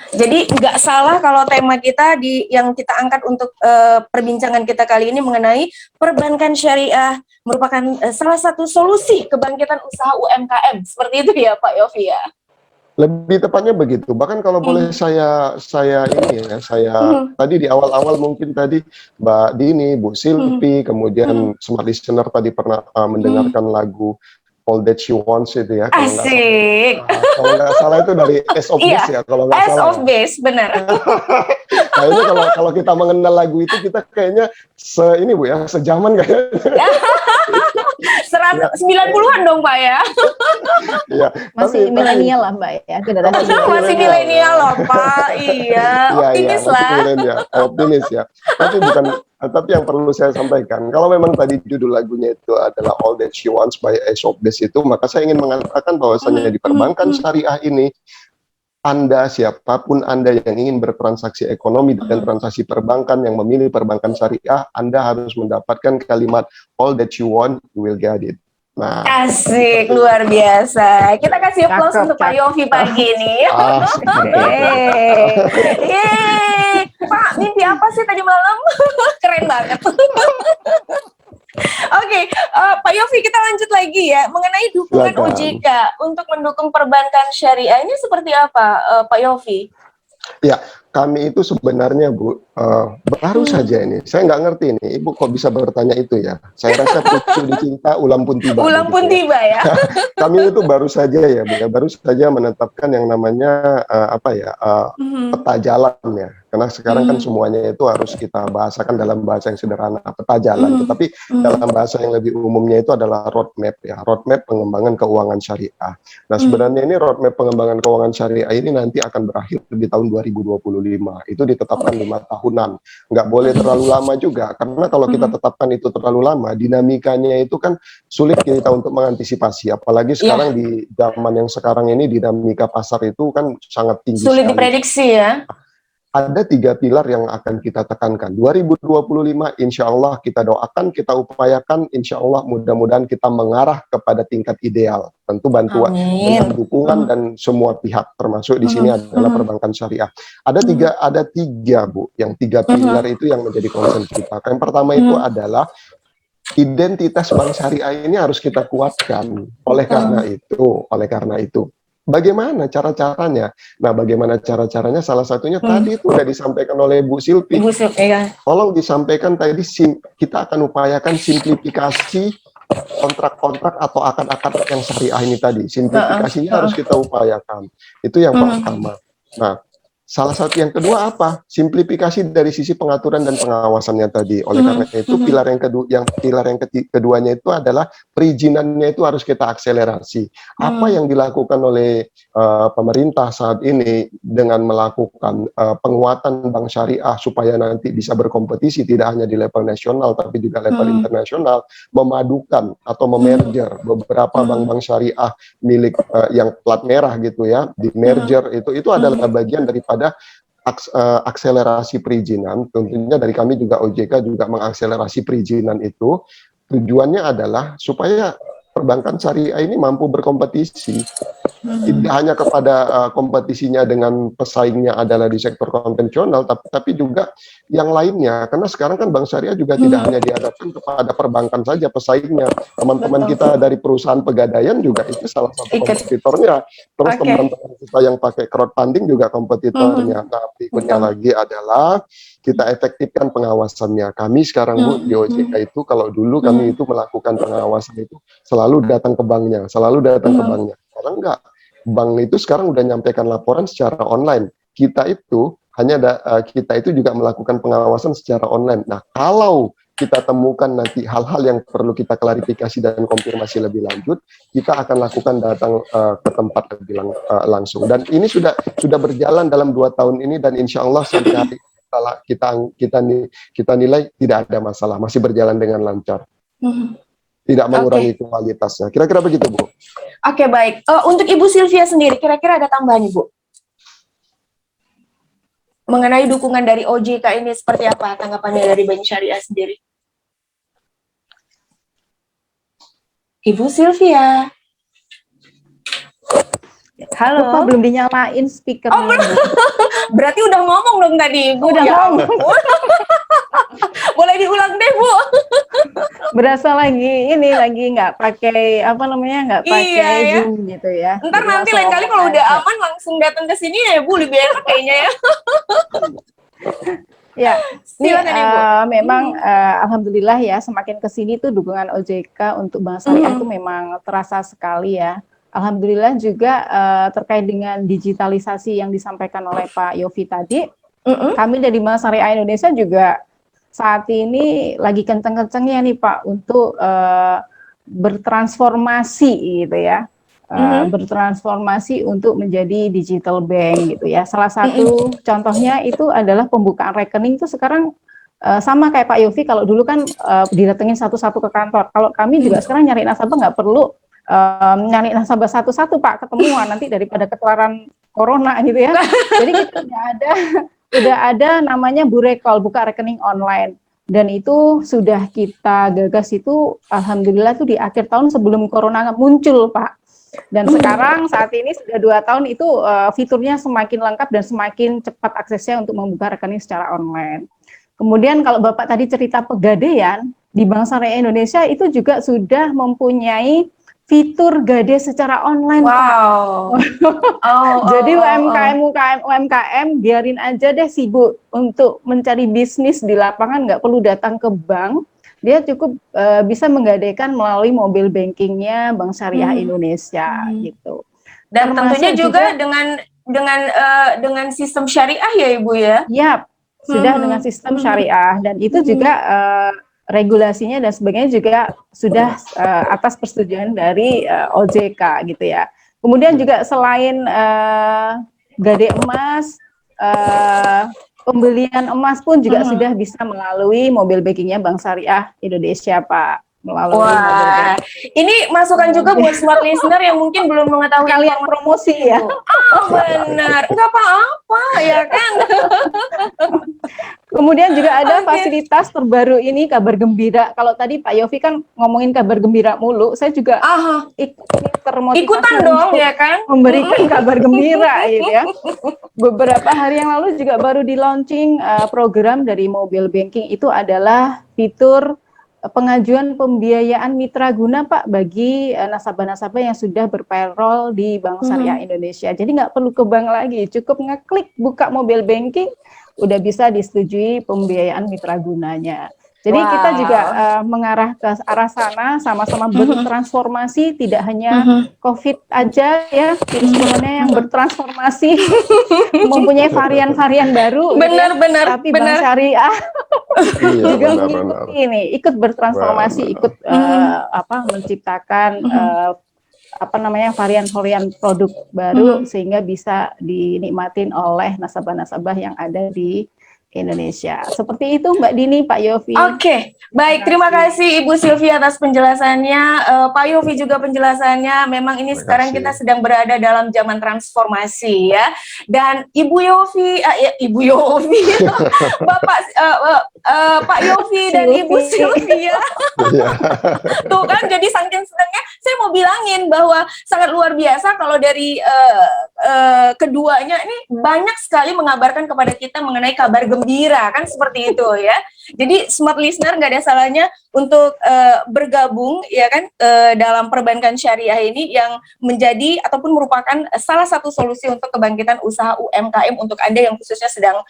Jadi nggak salah kalau tema kita yang kita angkat untuk perbincangan kita kali ini mengenai perbankan syariah merupakan salah satu solusi kebangkitan usaha UMKM. Seperti itu ya Pak Yofi ya? Lebih tepatnya begitu. Bahkan kalau boleh saya tadi di awal-awal mungkin tadi Mbak Dini, Bu Silpi, kemudian Smart Listener tadi pernah mendengarkan lagu All That She Wants itu ya. Asik. Kalau nggak salah itu dari S of Base ya. Kalau nggak salah. S of Base, benar. Kayaknya kalau kita mengenal lagu itu kita kayaknya sejaman kayaknya. 90-an dong Pak ya. Iya. Masih milenial lah Mbak ya. Masih milenial loh Pak. Iya, optimis lah. Optimis ya. Tapi yang perlu saya sampaikan, kalau memang tadi judul lagunya itu adalah All That She Wants by Aesop Base itu, maka saya ingin mengatakan bahwasannya di perbankan syariah ini, Anda, siapapun Anda yang ingin bertransaksi ekonomi dan transaksi perbankan yang memilih perbankan syariah, Anda harus mendapatkan kalimat all that you want, you will get it. Nah, asik, luar biasa. Kita kasih applause untuk Pak Yofi pagi ini. Pak, mimpi apa sih tadi malam? Keren banget. Oke, Pak Yofi, kita lanjut lagi ya mengenai dukungan OJK untuk mendukung perbankan syariah ini seperti apa, Pak Yofi? Ya, kami itu sebenarnya Bu, baru saja ini, saya nggak ngerti ini, Ibu kok bisa bertanya itu ya? Saya rasa pucu dicinta, ulam pun tiba. Ulam pun tiba ya. Kami itu baru saja ya Bu, baru saja menetapkan yang namanya peta jalan ya. Karena sekarang kan semuanya itu harus kita bahasakan dalam bahasa yang sederhana, peta jalan. Tetapi dalam bahasa yang lebih umumnya itu adalah roadmap ya, roadmap pengembangan keuangan syariah. Nah sebenarnya ini roadmap pengembangan keuangan syariah ini nanti akan berakhir di tahun 2025. Itu ditetapkan 5 tahunan. Nggak boleh terlalu lama juga, karena kalau kita tetapkan itu terlalu lama, dinamikanya itu kan sulit kita untuk mengantisipasi. Apalagi sekarang di zaman yang sekarang ini dinamika pasar itu kan sangat tinggi. Sulit diprediksi ya. Ada 3 pilar yang akan kita tekankan. 2025 insya Allah kita doakan, kita upayakan, insya Allah mudah-mudahan kita mengarah kepada tingkat ideal. Tentu bantuan dengan dukungan dan semua pihak, termasuk di sini adalah perbankan syariah. Ada tiga Bu, yang 3 pilar itu yang menjadi concern kita. Yang pertama itu adalah identitas bank syariah ini harus kita kuatkan. Oleh karena itu. Bagaimana cara-caranya? Nah, bagaimana cara-caranya? Salah satunya tadi itu sudah disampaikan oleh Bu Silpi. Tolong disampaikan tadi, kita akan upayakan simplifikasi kontrak-kontrak atau akad-akad yang syariah ini tadi. Simplifikasinya harus kita upayakan. Itu yang pertama. Nah, salah satu yang kedua apa? Simplifikasi dari sisi pengaturan dan pengawasannya tadi. Oleh karena itu pilar yang keduanya itu adalah perizinannya itu harus kita akselerasi. Apa yang dilakukan oleh pemerintah saat ini dengan melakukan penguatan bank syariah supaya nanti bisa berkompetisi tidak hanya di level nasional tapi juga level internasional, memadukan atau memerger beberapa bank-bank syariah milik yang plat merah gitu ya, di merger itu adalah bagian daripada akselerasi perizinan. Tentunya dari kami juga OJK juga mengakselerasi perizinan itu. Tujuannya adalah supaya perbankan syariah ini mampu berkompetisi. Tidak hanya kepada kompetisinya dengan pesaingnya adalah di sektor konvensional, tapi juga yang lainnya. Karena sekarang kan bank syariah juga tidak hanya dihadapkan kepada perbankan saja pesaingnya. Teman-teman kita dari perusahaan pegadaian juga itu salah satu kompetitornya. Terus teman-teman kita yang pakai crowdfunding juga kompetitornya. Nah, berikutnya lagi adalah kita efektifkan pengawasannya. Kami sekarang Bu di OJK itu, kalau dulu kami itu melakukan pengawasan itu selalu datang ke banknya, Sekarang enggak. Bank itu sekarang udah nyampaikan laporan secara online. Kita itu juga melakukan pengawasan secara online. Nah, kalau kita temukan nanti hal-hal yang perlu kita klarifikasi dan konfirmasi lebih lanjut, kita akan lakukan datang ke tempat lebih langsung. Dan ini sudah berjalan dalam 2 tahun ini, dan insya Allah sampai hari kita nilai tidak ada masalah, masih berjalan dengan lancar. tidak mengurangi kualitasnya. Kira-kira begitu, Bu. Oke, baik. Untuk Ibu Sylvia sendiri, kira-kira ada tambahan, Ibu? Mengenai dukungan dari OJK ini seperti apa tanggapannya dari Bank Syariah sendiri? Ibu Sylvia. Halo. Lupa belum dinyalain speakernya. Oh, belum. Berarti udah ngomong dong tadi, Ibu. Udah Ya ngomong. ampun. Boleh diulang deh, Bu. Berasa lagi nggak pakai nggak pakai Iya, ya. Zoom gitu ya. Ntar Jadi nanti langsung lain kali ngomong kalau udah aja. aman langsung datang ke sini ya, Bu, lebih enak kayaknya ya. Ya, ini Silakan, Ibu. memang alhamdulillah ya semakin ke sini tuh dukungan OJK untuk Bank Syariah itu memang terasa sekali ya. Alhamdulillah juga terkait dengan digitalisasi yang disampaikan oleh Pak Yofi tadi, kami dari Bank Syariah Indonesia juga saat ini lagi kenceng-kencengnya nih Pak untuk bertransformasi gitu ya. Bertransformasi untuk menjadi digital bank gitu ya. Salah satu contohnya itu adalah pembukaan rekening itu sekarang sama kayak Pak Yofi, kalau dulu kan didatengin satu-satu ke kantor. Kalau kami juga sekarang nyari nasabah nggak perlu nyari nasabah satu-satu Pak, ketemuan nanti daripada ketularan corona gitu ya. Jadi kita udah ada namanya Burekol, buka rekening online. Dan itu sudah kita gagas itu alhamdulillah tuh di akhir tahun sebelum corona muncul Pak. Dan sekarang saat ini sudah 2 tahun itu fiturnya semakin lengkap dan semakin cepat aksesnya untuk membuka rekening secara online. Kemudian kalau Bapak tadi cerita Pegadaian, di Bank Syariah Indonesia itu juga sudah mempunyai fitur gade secara online, Pak. Jadi UMKM biarin aja deh sibuk untuk mencari bisnis di lapangan, nggak perlu datang ke bank. Dia cukup bisa menggadaikan melalui mobile bankingnya Bank Syariah Indonesia gitu. Dan termasuk tentunya juga dengan sistem syariah ya Ibu ya? Yap, sudah dengan sistem syariah dan itu juga regulasinya dan sebagainya juga sudah atas persetujuan dari OJK gitu ya. Kemudian juga selain gade emas, pembelian emas pun juga sudah bisa melalui mobile bankingnya Bank Syariah Indonesia, Pak. Melalui mobile banking. Ini masukan juga buat smart listener yang mungkin belum mengetahui Kalian promosi ya. Benar, nggak apa-apa ya kan. Kemudian juga ada fasilitas terbaru ini kabar gembira. Kalau tadi Pak Yofi kan ngomongin kabar gembira mulu, saya juga termotivasi ikutan dong ya kan, memberikan kabar gembira gitu ya. Beberapa hari yang lalu juga baru di launching program dari mobile banking, itu adalah fitur pengajuan pembiayaan mitra guna Pak bagi nasabah-nasabah yang sudah berpayroll di Bank Syariah Indonesia. Jadi nggak perlu ke bank lagi, cukup ngeklik buka mobile banking udah bisa disetujui pembiayaan mitra gunanya. Jadi kita juga mengarah ke arah sana, sama-sama bertransformasi, tidak hanya COVID aja ya, virus corona yang bertransformasi, mempunyai varian-varian baru, tapi Bank Syariah juga ikut bertransformasi, ikut menciptakan varian-varian produk baru sehingga bisa dinikmatin oleh nasabah-nasabah yang ada di Indonesia. Seperti itu Mbak Dini, Pak Yofi. Oke, baik. Terima kasih Ibu Sylvia atas penjelasannya. Pak Yofi juga penjelasannya. Memang ini sekarang kita sedang berada dalam zaman transformasi ya. Dan Ibu Yofi, Bapak Pak Yofi dan Ibu Sylvia. Tuh kan, jadi saking senangnya saya mau bilangin bahwa sangat luar biasa kalau dari keduanya ini banyak sekali mengabarkan kepada kita mengenai kabar gembira, kan seperti itu ya. Jadi smart listener nggak ada salahnya untuk bergabung ya kan dalam perbankan syariah ini yang menjadi ataupun merupakan salah satu solusi untuk kebangkitan usaha UMKM untuk Anda yang khususnya sedang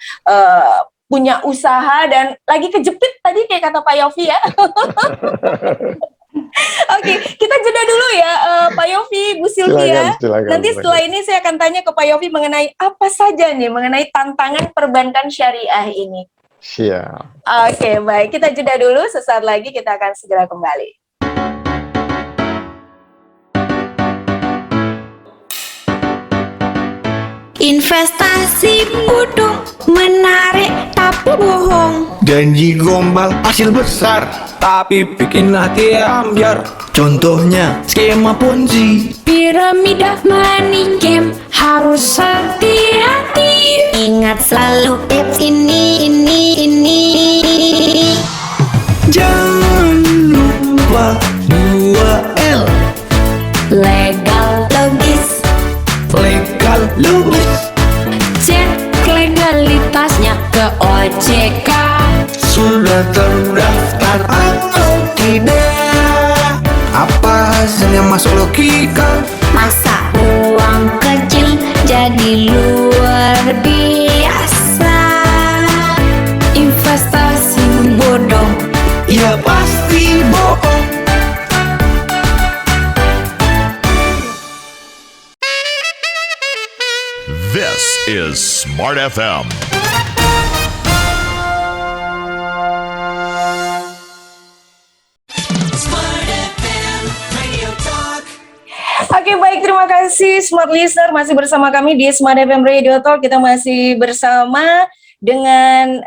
punya usaha dan lagi kejepit tadi kayak kata Pak Yofi ya. Oke, kita jeda dulu ya Pak Yofi, Bu Sylvia. Nanti setelah ini saya akan tanya ke Pak Yofi mengenai apa saja nih mengenai tantangan perbankan syariah ini. Siap. Oke, baik. Kita jeda dulu, sesaat lagi kita akan segera kembali. Investasi bodong menarik tapi bohong. Janji gombal hasil besar, tapi bikin hati ambiar. Contohnya skema ponzi. Piramida money game harus hati-hati. Ingat selalu tips ini. Jangan lupa 2L. Legal, logis, Legal logis. cek legalitasnya ke OJK. Sudah terdaftar atau tidak? Apa hasilnya masuk logika? Masa uang kecil jadi luar biasa? Investasi bodong. Ya pasti bohong. This is Smart FM. Oke, baik, terima kasih Smart Listener, masih bersama kami di Smart FM Radio Talk. Kita masih bersama dengan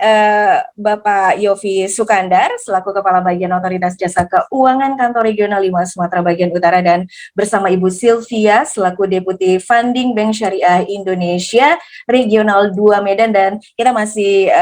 Bapak Yofi Sukandar selaku Kepala Bagian Otoritas Jasa Keuangan Kantor Regional 5 Sumatera Bagian Utara, dan bersama Ibu Sylvia selaku Deputi Funding Bank Syariah Indonesia Regional 2 Medan. Dan kita masih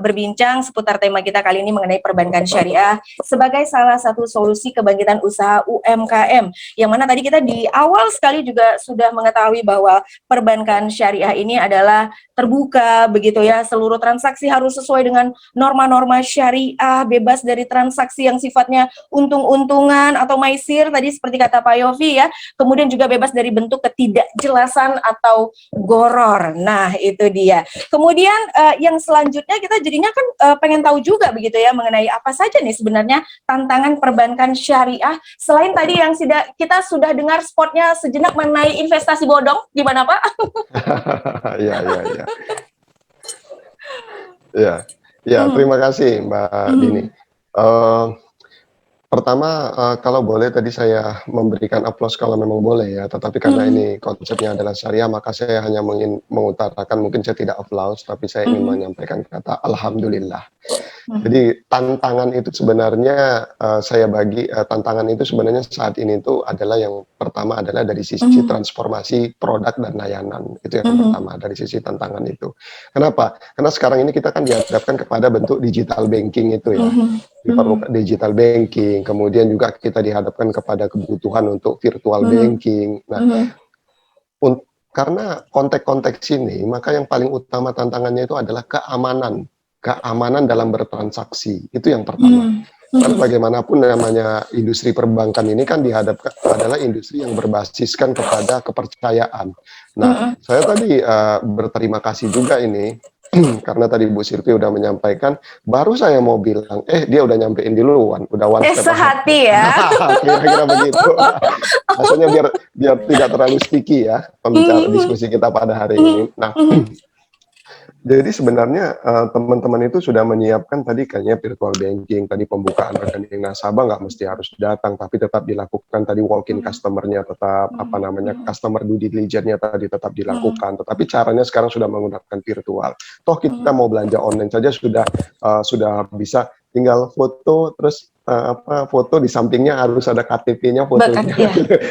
berbincang seputar tema kita kali ini mengenai perbankan syariah sebagai salah satu solusi kebangkitan usaha UMKM, yang mana tadi kita di awal sekali juga sudah mengetahui bahwa perbankan syariah ini adalah terbuka begitu ya, seluruh transaksi harus sesuai dengan norma-norma syariah, bebas dari transaksi yang sifatnya untung-untungan atau maisir tadi seperti kata Pak Yofi ya, kemudian juga bebas dari bentuk ketidakjelasan atau goror. Nah, itu dia. Kemudian yang selanjutnya kita jadinya kan pengen tahu juga begitu ya mengenai apa saja nih sebenarnya tantangan perbankan syariah, selain tadi yang kita sudah dengar spotnya sejenak mengenai investasi bodong, gimana Pak? Ya, terima kasih Mbak Dini. Pertama, kalau boleh tadi saya memberikan aplaus kalau memang boleh ya, tetapi karena ini konsepnya adalah syariah, maka saya hanya ingin mengutarakan, mungkin saya tidak aplaus, tapi saya ingin menyampaikan kata Alhamdulillah. Jadi tantangan itu sebenarnya saya bagi tantangan itu sebenarnya saat ini itu adalah yang pertama adalah dari sisi transformasi produk dan layanan, itu yang pertama dari sisi tantangan itu. Kenapa? Karena sekarang ini kita kan dihadapkan kepada bentuk digital banking itu ya, diperlukan digital banking, kemudian juga kita dihadapkan kepada kebutuhan untuk virtual banking. Nah, karena konteks-konteks ini, maka yang paling utama tantangannya itu adalah keamanan dalam bertransaksi, itu yang pertama. Karena bagaimanapun namanya industri perbankan ini kan dihadapkan adalah industri yang berbasiskan kepada kepercayaan. Nah, saya tadi berterima kasih juga ini karena tadi Bu Sylvie udah menyampaikan, baru saya mau bilang, dia udah nyampein duluan, udah one step sehati ya. Kira-kira begitu. Maksudnya biar tidak terlalu sticky ya pembicaraan diskusi kita pada hari ini. Nah, jadi sebenarnya teman-teman itu sudah menyiapkan tadi kayaknya virtual banking, tadi pembukaan rekening nasabah nggak mesti harus datang, tapi tetap dilakukan tadi walk-in customer-nya tetap customer due diligence-nya tadi tetap dilakukan, tetapi caranya sekarang sudah menggunakan virtual. Toh kita mau belanja online saja sudah bisa, tinggal foto terus foto di sampingnya harus ada KTP-nya, fotonya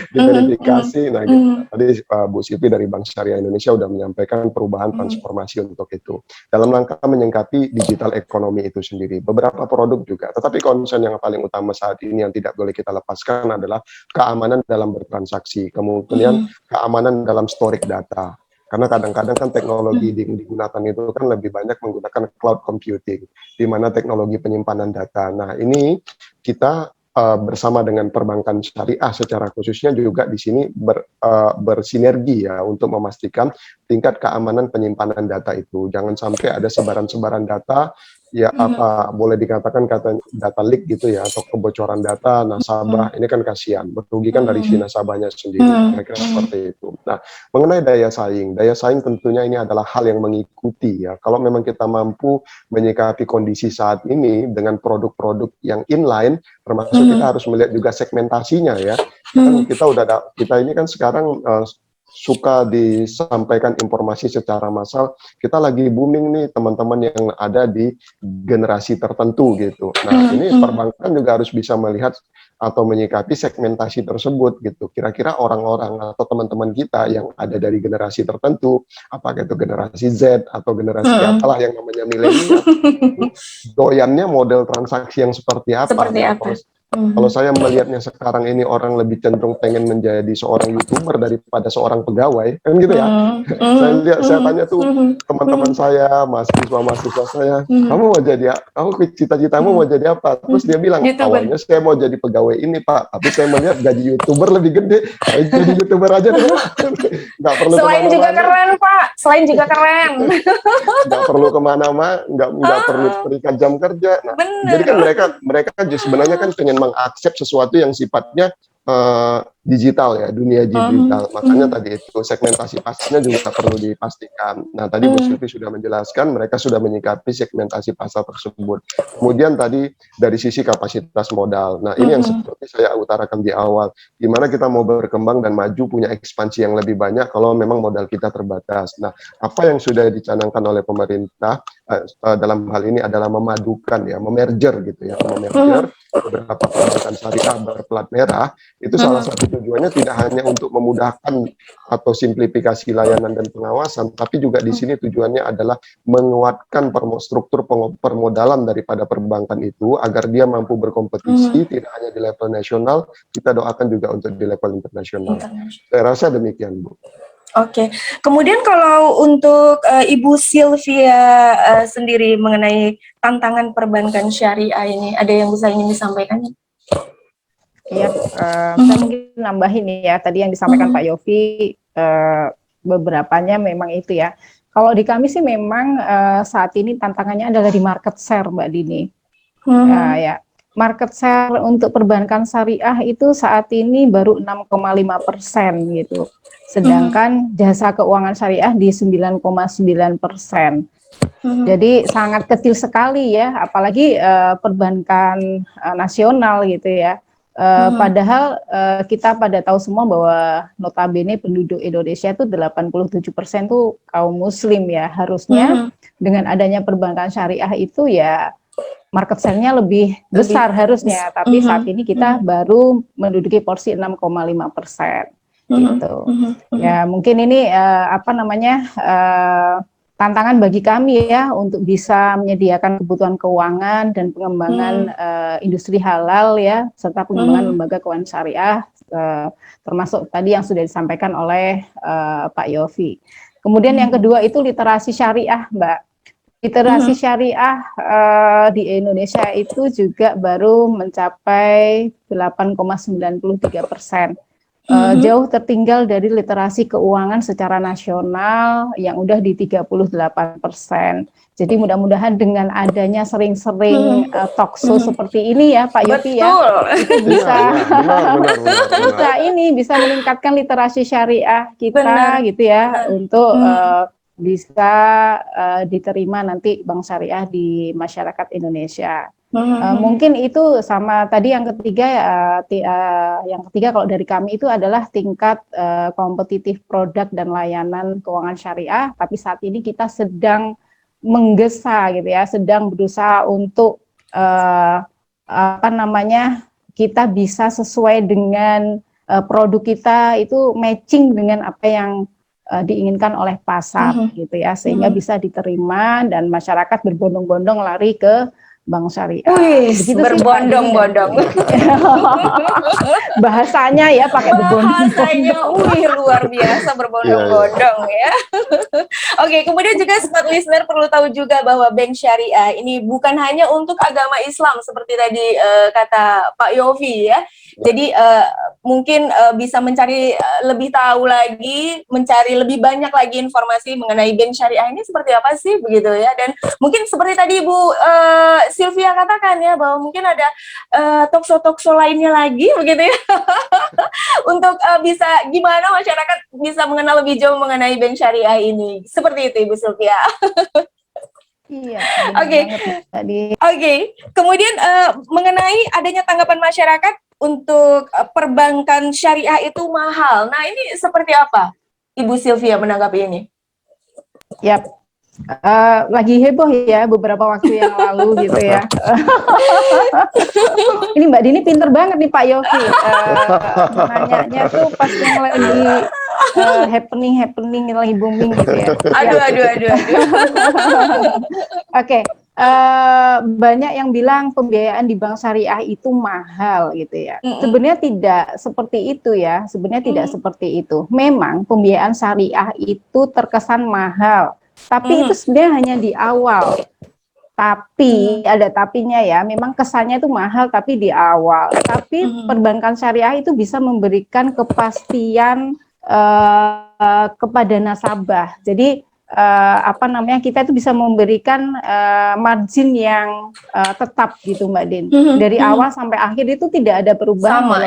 diverifikasi. Nah, gitu. Tadi Bu Sylvie dari Bank Syariah Indonesia sudah menyampaikan perubahan transformasi untuk itu dalam rangka menyingkapi digital ekonomi itu sendiri. Beberapa produk juga, tetapi concern yang paling utama saat ini yang tidak boleh kita lepaskan adalah keamanan dalam bertransaksi, kemudian keamanan dalam storage data. Karena kadang-kadang kan teknologi yang digunakan itu kan lebih banyak menggunakan cloud computing, di mana teknologi penyimpanan data. Nah, ini kita bersama dengan perbankan syariah secara khususnya juga di sini bersinergi ya untuk memastikan tingkat keamanan penyimpanan data itu. Jangan sampai ada sebaran-sebaran data ya boleh dikatakan data leak gitu ya, atau kebocoran data nasabah. Ini kan kasihan, merugikan dari si nasabahnya sendiri, kira-kira seperti itu. Nah, mengenai daya saing tentunya ini adalah hal yang mengikuti ya. Kalau memang kita mampu menyikapi kondisi saat ini dengan produk-produk yang inline, termasuk kita harus melihat juga segmentasinya ya. Kan kita ini kan sekarang suka disampaikan informasi secara massal, kita lagi booming nih teman-teman yang ada di generasi tertentu gitu. Nah, ini perbankan juga harus bisa melihat atau menyikapi segmentasi tersebut gitu. Kira-kira orang-orang atau teman-teman kita yang ada dari generasi tertentu, apakah itu generasi Z atau generasi apalah yang namanya milenial, doyannya model transaksi yang seperti apa? Seperti Nah, apa? kalau saya melihatnya sekarang ini orang lebih cenderung pengen menjadi seorang YouTuber daripada seorang pegawai, kan gitu ya. Saya tanya tuh teman-teman saya, mahasiswa saya, kamu mau jadi, kamu cita-citamu mau jadi apa? Terus dia bilang, YouTuber. awalnya saya mau jadi pegawai ini Pak, tapi saya melihat gaji YouTuber lebih gede, saya jadi YouTuber aja deh Pak. Nggak perlu Selain juga keren Pak, selain juga keren. nggak perlu kemana-mana, nggak perlu terikat jam kerja. Nah, jadi kan mereka sebenarnya kan pengen mengakses sesuatu yang sifatnya digital ya, dunia digital. Makanya tadi itu segmentasi pasarnya juga perlu dipastikan. Nah, tadi Bu Sylvie sudah menjelaskan, mereka sudah menyikapi segmentasi pasar tersebut. Kemudian tadi dari sisi kapasitas modal. Nah, ini yang seperti saya utarakan di awal. Gimana kita mau berkembang dan maju punya ekspansi yang lebih banyak kalau memang modal kita terbatas. Nah, apa yang sudah dicanangkan oleh pemerintah dalam hal ini adalah memadukan ya, memerger gitu ya, memerger beberapa perbankan syariah berplat merah. Itu salah satu tujuannya tidak hanya untuk memudahkan atau simplifikasi layanan dan pengawasan, tapi juga di sini tujuannya adalah menguatkan struktur permodalan daripada perbankan itu agar dia mampu berkompetisi tidak hanya di level nasional, kita doakan juga untuk di level internasional. Saya rasa demikian, Bu. Oke, kemudian kalau untuk Ibu Sylvia sendiri mengenai tantangan perbankan syariah ini, ada yang bisa ingin disampaikan? Iya, saya mungkin nambahin ya, tadi yang disampaikan Pak Yofi, beberapanya memang itu ya. Kalau di kami sih memang saat ini tantangannya adalah di market share, Mbak Dini. Ya, market share untuk perbankan syariah itu saat ini baru 6,5% gitu. Sedangkan jasa keuangan syariah di 9,9%. Jadi sangat kecil sekali ya, apalagi perbankan nasional gitu ya. Padahal kita pada tahu semua bahwa notabene penduduk Indonesia itu 87% tuh kaum muslim ya. Harusnya dengan adanya perbankan syariah itu ya market share-nya lebih besar harusnya, tapi saat ini kita baru menduduki porsi 6,5% gitu. Ya mungkin ini tantangan bagi kami ya untuk bisa menyediakan kebutuhan keuangan dan pengembangan industri halal ya, serta pengembangan lembaga keuangan syariah, termasuk tadi yang sudah disampaikan oleh Pak Yofi. Kemudian yang kedua itu literasi syariah, Mbak. Literasi syariah di Indonesia itu juga baru mencapai 8,93%. Jauh tertinggal dari literasi keuangan secara nasional yang udah di 38%. Jadi mudah-mudahan dengan adanya sering-sering talk show seperti ini ya Pak Yofi ya, itu bisa bisa meningkatkan literasi syariah kita gitu ya, untuk bisa diterima nanti bank syariah di masyarakat Indonesia. Mungkin itu sama tadi yang ketiga kalau dari kami itu adalah tingkat kompetitif produk dan layanan keuangan syariah, tapi saat ini kita sedang menggesa gitu ya, sedang berusaha untuk kita bisa sesuai dengan produk kita itu matching dengan apa yang diinginkan oleh pasar gitu ya, sehingga bisa diterima dan masyarakat berbondong-bondong lari ke bank syariah. Berbondong-bondong. Bahasanya ya pakai berbondong. Bahasanya, luar biasa berbondong-bondong ya. Oke, kemudian juga smart listener perlu tahu juga bahwa bank syariah ini bukan hanya untuk agama Islam seperti tadi kata Pak Yofi ya. Jadi mungkin bisa mencari lebih tahu lagi, mencari lebih banyak lagi informasi mengenai bank syariah ini seperti apa sih begitu ya. Dan mungkin seperti tadi Ibu Sylvia katakan ya, bahwa mungkin ada talk show lainnya lagi begitu ya. Untuk bisa gimana masyarakat bisa mengenal lebih jauh mengenai bank syariah ini. Seperti itu Ibu Sylvia. Iya. Oke. Kemudian mengenai adanya tanggapan masyarakat untuk perbankan syariah itu mahal. Nah, ini seperti apa? Ibu Sylvia menanggapi ini? Yap. Lagi heboh ya beberapa waktu yang lalu gitu ya. Ini Mbak Dini pinter banget nih Pak Yofi. Nanyanya tuh pas yang lagi happening lagi booming gitu ya. Aduh. Oke. Banyak yang bilang pembiayaan di bank syariah itu mahal gitu ya. Sebenarnya tidak seperti itu ya. Sebenarnya tidak seperti itu. Memang pembiayaan syariah itu terkesan mahal. Tapi itu sebenarnya hanya di awal. Tapi ada tapinya ya. Memang kesannya itu mahal tapi di awal. Tapi perbankan syariah itu bisa memberikan kepastian kepada nasabah. Jadi kita itu bisa memberikan margin yang tetap gitu Mbak Din. Dari awal sampai akhir itu tidak ada perubahan. Sama,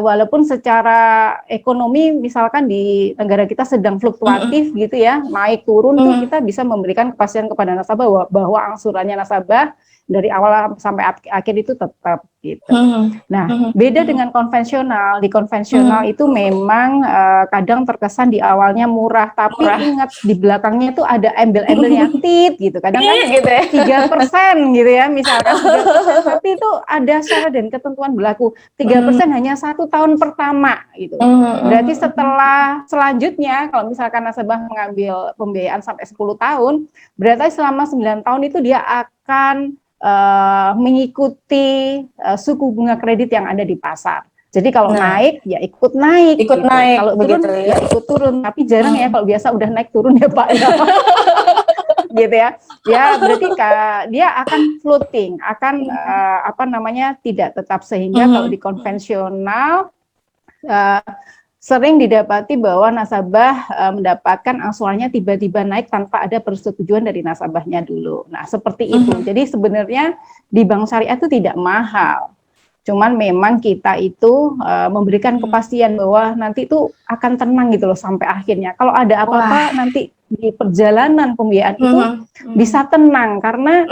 walaupun secara ekonomi misalkan di negara kita sedang fluktuatif gitu ya, naik turun tuh kita bisa memberikan kepastian kepada nasabah bahwa angsurannya nasabah dari awal sampai akhir itu tetap gitu. Nah, beda dengan konvensional. Di konvensional itu memang kadang terkesan di awalnya murah, tapi ingat di belakangnya itu ada embel-embelnya tit gitu. Kadang kan gitu ya, 3% gitu ya, misalkan 3%, tapi itu ada syarat dan ketentuan berlaku. 3% hanya 1 tahun pertama gitu. Berarti selanjutnya kalau misalkan nasabah mengambil pembiayaan sampai 10 tahun, berarti selama 9 tahun itu dia akan mengikuti suku bunga kredit yang ada di pasar. Jadi kalau naik ya ikut naik, kalau turun ya ikut turun. Tapi jarang ya kalau biasa udah naik turun ya Pak ya. Gitu ya. Ya berarti dia akan floating, akan tidak tetap, sehingga kalau di konvensional sering didapati bahwa nasabah mendapatkan angsurannya tiba-tiba naik tanpa ada persetujuan dari nasabahnya dulu. Nah, seperti itu. Jadi sebenarnya di bank syariah itu tidak mahal. Cuman memang kita itu memberikan kepastian bahwa nanti itu akan tenang gitu loh sampai akhirnya. Kalau ada apa-apa nanti di perjalanan pembiayaan itu bisa tenang karena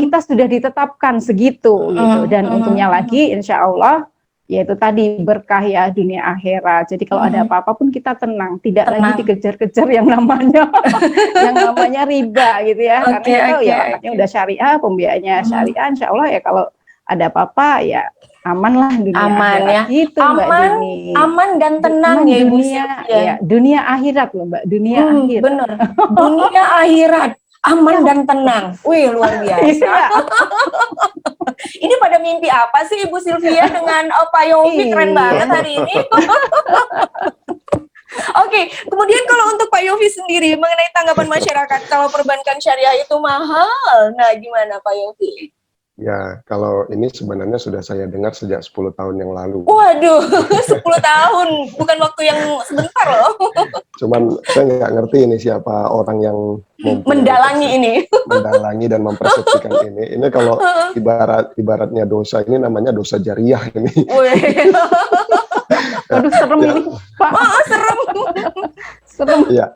kita sudah ditetapkan segitu gitu. Dan untungnya lagi insya Allah yaitu tadi berkah ya dunia akhirat. Jadi kalau ada apa-apa pun kita tenang, tidak lagi dikejar-kejar yang namanya riba gitu ya. Karena kita tahu ya anaknya udah syariah, pembiayaannya syariah, insya Allah ya kalau ada apa-apa ya aman lah dunia akhirat. Ya. Gitu Mbak Dini. Aman dan tenang ya Ibu Sylvia. Ya, dunia akhirat loh Mbak, dunia akhirat. Bener. Dunia akhirat aman dan tenang. Wih, luar biasa. Ini pada mimpi apa sih Ibu Sylvia dengan Pak Yofi? Keren banget hari ini. Oke, kemudian kalau untuk Pak Yofi sendiri mengenai tanggapan masyarakat kalau perbankan syariah itu mahal, nah gimana Pak Yofi? Ya, kalau ini sebenarnya sudah saya dengar sejak 10 tahun yang lalu. Waduh, 10 tahun, bukan waktu yang sebentar loh. Cuman saya nggak ngerti ini siapa orang yang mendalangi dan mempersepsikan ini. Ini kalau ibaratnya dosa, ini namanya dosa jariah ini. Aduh, serem ini, Pak. Serem. Ya,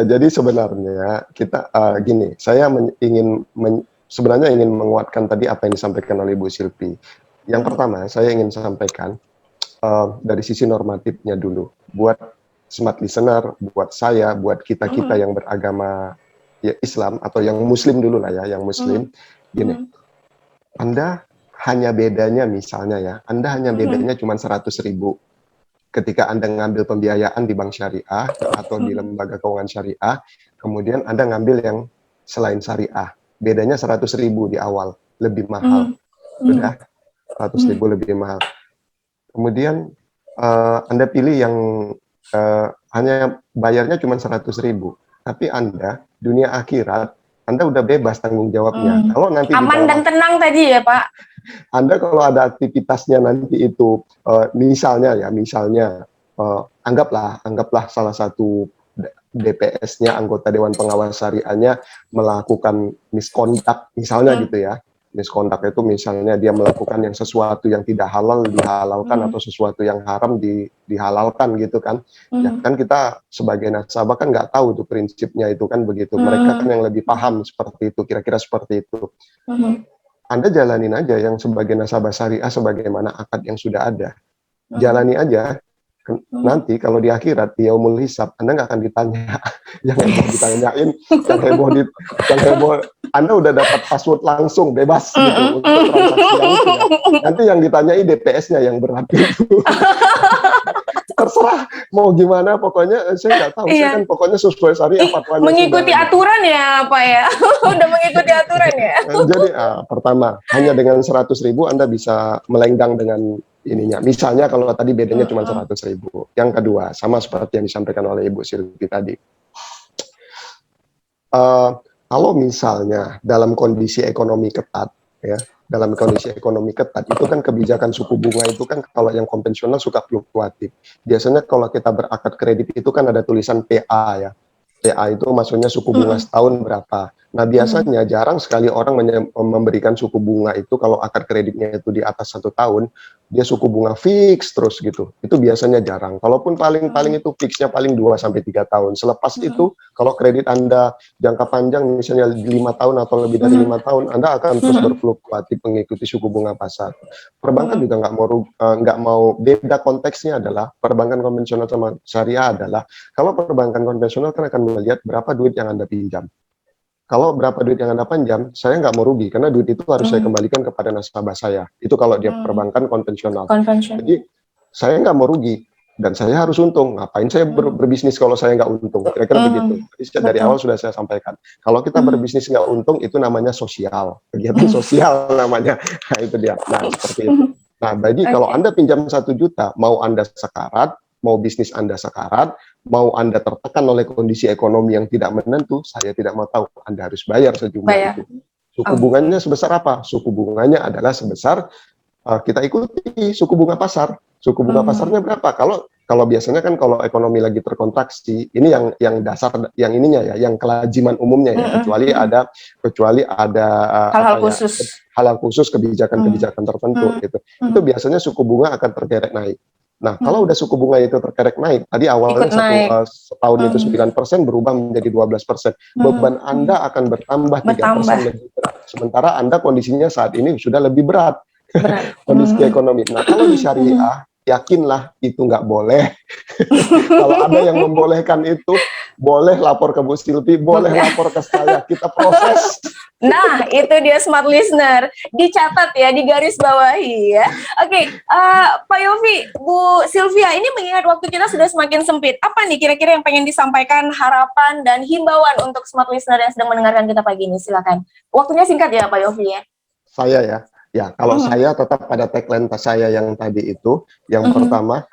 jadi sebenarnya kita gini, saya sebenarnya ingin menguatkan tadi apa yang disampaikan oleh Bu Silvi. Yang pertama, saya ingin sampaikan dari sisi normatifnya dulu. Buat smart listener, buat saya, buat kita-kita yang beragama ya, Islam, atau yang Muslim dulu lah ya, yang Muslim. Gini, Anda hanya bedanya misalnya ya, Anda hanya bedanya cuma 100.000 ketika Anda ngambil pembiayaan di bank syariah atau di lembaga keuangan syariah, kemudian Anda ngambil yang selain syariah. Bedanya 100.000 di awal, lebih mahal. Sudah 100.000 lebih mahal. Kemudian Anda pilih yang hanya bayarnya cuma 100.000. Tapi Anda, dunia akhirat, Anda udah bebas tanggung jawabnya. Kalau nanti aman dan tenang tadi ya Pak. Anda kalau ada aktivitasnya nanti itu, misalnya anggaplah salah satu DPS-nya, anggota Dewan Pengawas Syariahnya melakukan misconduct misalnya gitu ya. Misconduct itu misalnya dia melakukan yang sesuatu yang tidak halal dihalalkan atau sesuatu yang haram dihalalkan gitu kan. Ya kan kita sebagai nasabah kan nggak tahu tuh prinsipnya itu kan begitu. Mereka kan yang lebih paham seperti itu, kira-kira seperti itu. Anda jalanin aja yang sebagai nasabah syariah sebagaimana akad yang sudah ada. Jalani aja. Nanti kalau di akhirat, di yaumul hisab, Anda nggak akan ditanya. Yang ditanyain, yang heboh, Anda udah dapat password langsung, bebas gitu, untuk transaksi yang itu. Ya. Nanti yang ditanyai DPS-nya yang berat itu. Terserah mau gimana, pokoknya saya nggak tahu. Saya kan pokoknya sesuai syariah fatwanya. Mengikuti aturan ya Pak ya. Udah mengikuti aturan ya. Jadi pertama, hanya dengan 100.000 Anda bisa melenggang dengan ininya. Misalnya kalau tadi bedanya cuma 100.000. Yang kedua, sama seperti yang disampaikan oleh Ibu Silvi tadi. Kalau misalnya dalam kondisi ekonomi ketat, ya, dalam kondisi ekonomi ketat itu kan kebijakan suku bunga itu kan kalau yang konvensional suka fluktuatif. Biasanya kalau kita berakad kredit itu kan ada tulisan PA ya. PA itu maksudnya suku bunga setahun berapa. Nah biasanya jarang sekali orang memberikan suku bunga itu kalau akad kreditnya itu di atas 1 tahun, dia suku bunga fix terus gitu. Itu biasanya jarang. Kalaupun paling itu fixnya paling 2-3 tahun. Selepas itu kalau kredit Anda jangka panjang misalnya 5 tahun atau lebih dari 5 tahun, Anda akan terus berfluktuatif mengikuti suku bunga pasar. Perbankan juga nggak mau beda konteksnya adalah perbankan konvensional sama syariah adalah kalau perbankan konvensional kan akan melihat berapa duit yang Anda pinjam. Kalau berapa duit yang Anda pinjam, saya nggak mau rugi, karena duit itu harus saya kembalikan kepada nasabah saya. Itu kalau dia perbankan konvensional. Jadi, saya nggak mau rugi, dan saya harus untung. Ngapain saya berbisnis kalau saya nggak untung? Kira-kira begitu. Jadi, dari awal sudah saya sampaikan. Kalau kita berbisnis nggak untung, itu namanya sosial. Kegiatan sosial namanya. Nah, itu dia. Nah, seperti itu. Nah, jadi kalau Anda pinjam 1 juta, mau Anda sekarat, mau bisnis Anda sekarat, mau Anda tertekan oleh kondisi ekonomi yang tidak menentu, saya tidak mau tahu, Anda harus bayar sejumlah itu. Suku bunganya sebesar apa? Suku bunganya adalah sebesar, kita ikuti suku bunga pasar. Suku bunga pasarnya berapa? Kalau biasanya kan kalau ekonomi lagi terkontraksi, ini yang dasar, yang ininya ya, yang kelaziman umumnya ya, kecuali ada hal-hal khusus kebijakan-kebijakan tertentu gitu. Itu biasanya suku bunga akan tergerek naik. Nah, kalau udah suku bunga itu terkerek naik, tadi awalnya setahun itu 9% berubah menjadi 12%. Beban Anda akan bertambah 3% lebih berat. Sementara Anda kondisinya saat ini sudah lebih berat. Kondisi ekonomi. Nah, kalau di syariah, yakinlah itu nggak boleh. Kalau ada yang membolehkan itu, boleh lapor ke Bu Silvi, boleh lapor ke saya, kita proses. Nah, itu dia smart listener. Dicatat ya, digaris bawahi ya. Oke, Pak Yofi, Bu Sylvia, ini mengingat waktu kita sudah semakin sempit. Apa nih kira-kira yang pengen disampaikan, harapan dan himbauan untuk smart listener yang sedang mendengarkan kita pagi ini? Silakan. Waktunya singkat ya, Pak Yofi ya. Saya ya. Ya, kalau saya tetap pada tagline saya yang tadi itu, yang pertama,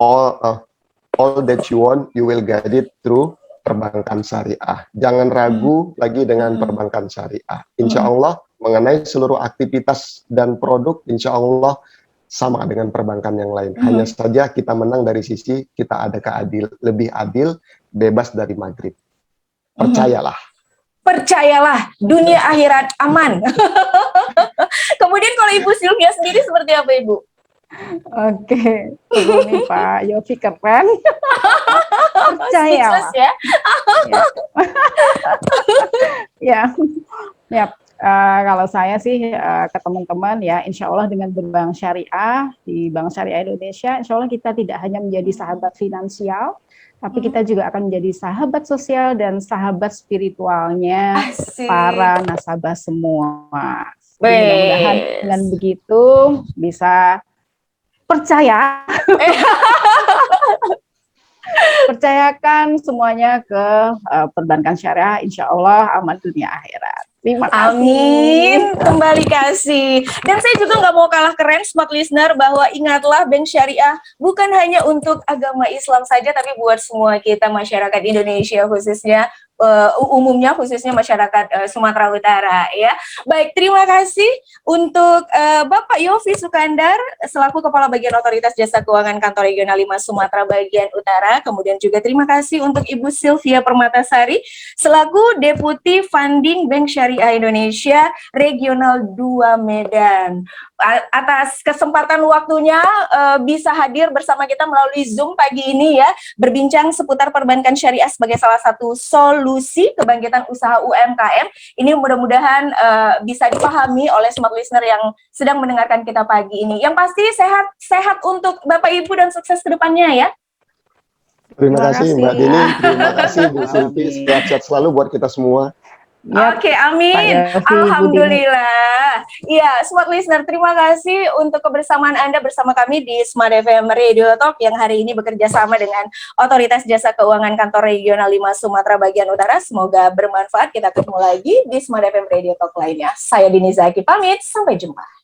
all that you want, you will get it through perbankan syariah. Jangan ragu lagi dengan perbankan syariah. Insya Allah, mengenai seluruh aktivitas dan produk, insya Allah sama dengan perbankan yang lain. Hanya saja kita menang dari sisi kita ada lebih adil, bebas dari maghrib. Percayalah. Percayalah, dunia akhirat aman. Kemudian kalau Ibu Sylvia sendiri seperti apa, Ibu? Oke, ini Pak Yofi keren. Percayalah. Ya. Ya. Kalau saya sih ke teman-teman ya, insya Allah dengan berbank syariah di Bank Syariah Indonesia, insya Allah kita tidak hanya menjadi sahabat finansial, tapi kita juga akan menjadi sahabat sosial dan sahabat spiritualnya para nasabah semua. Mudah-mudahan dengan begitu bisa percaya, percayakan semuanya ke perbankan syariah, insya Allah aman dunia akhirat. Terima kasih. Amin, kembali kasih. Dan saya juga nggak mau kalah keren, smart listener, bahwa ingatlah Bank Syariah bukan hanya untuk agama Islam saja, tapi buat semua kita masyarakat Indonesia khususnya, umumnya khususnya masyarakat Sumatera Utara ya. Baik, terima kasih untuk Bapak Yofi Sukandar selaku Kepala Bagian Otoritas Jasa Keuangan Kantor Regional 5 Sumatera Bagian Utara. Kemudian juga terima kasih untuk Ibu Sylvia Permatasari selaku Deputi Funding Bank Syariah Indonesia Regional 2 Medan. Atas kesempatan waktunya bisa hadir bersama kita melalui Zoom pagi ini ya, berbincang seputar perbankan syariah sebagai salah satu solusi solusi kebangkitan usaha UMKM. Ini mudah-mudahan bisa dipahami oleh smart listener yang sedang mendengarkan kita pagi ini. Yang pasti sehat untuk Bapak Ibu dan sukses ke depannya ya. Terima kasih Mbak Dini, terima kasih Bu Silvi, sehat-sehat selalu buat kita semua. Ya, Oke, amin. Pak Yofi, Alhamdulillah. Iya, Smart Listener, terima kasih untuk kebersamaan Anda bersama kami di Smart FM Radio Talk yang hari ini bekerja sama dengan Otoritas Jasa Keuangan Kantor Regional 5 Sumatera Bagian Utara. Semoga bermanfaat. Kita ketemu lagi di Smart FM Radio Talk lainnya. Saya Dini Zaki pamit, sampai jumpa.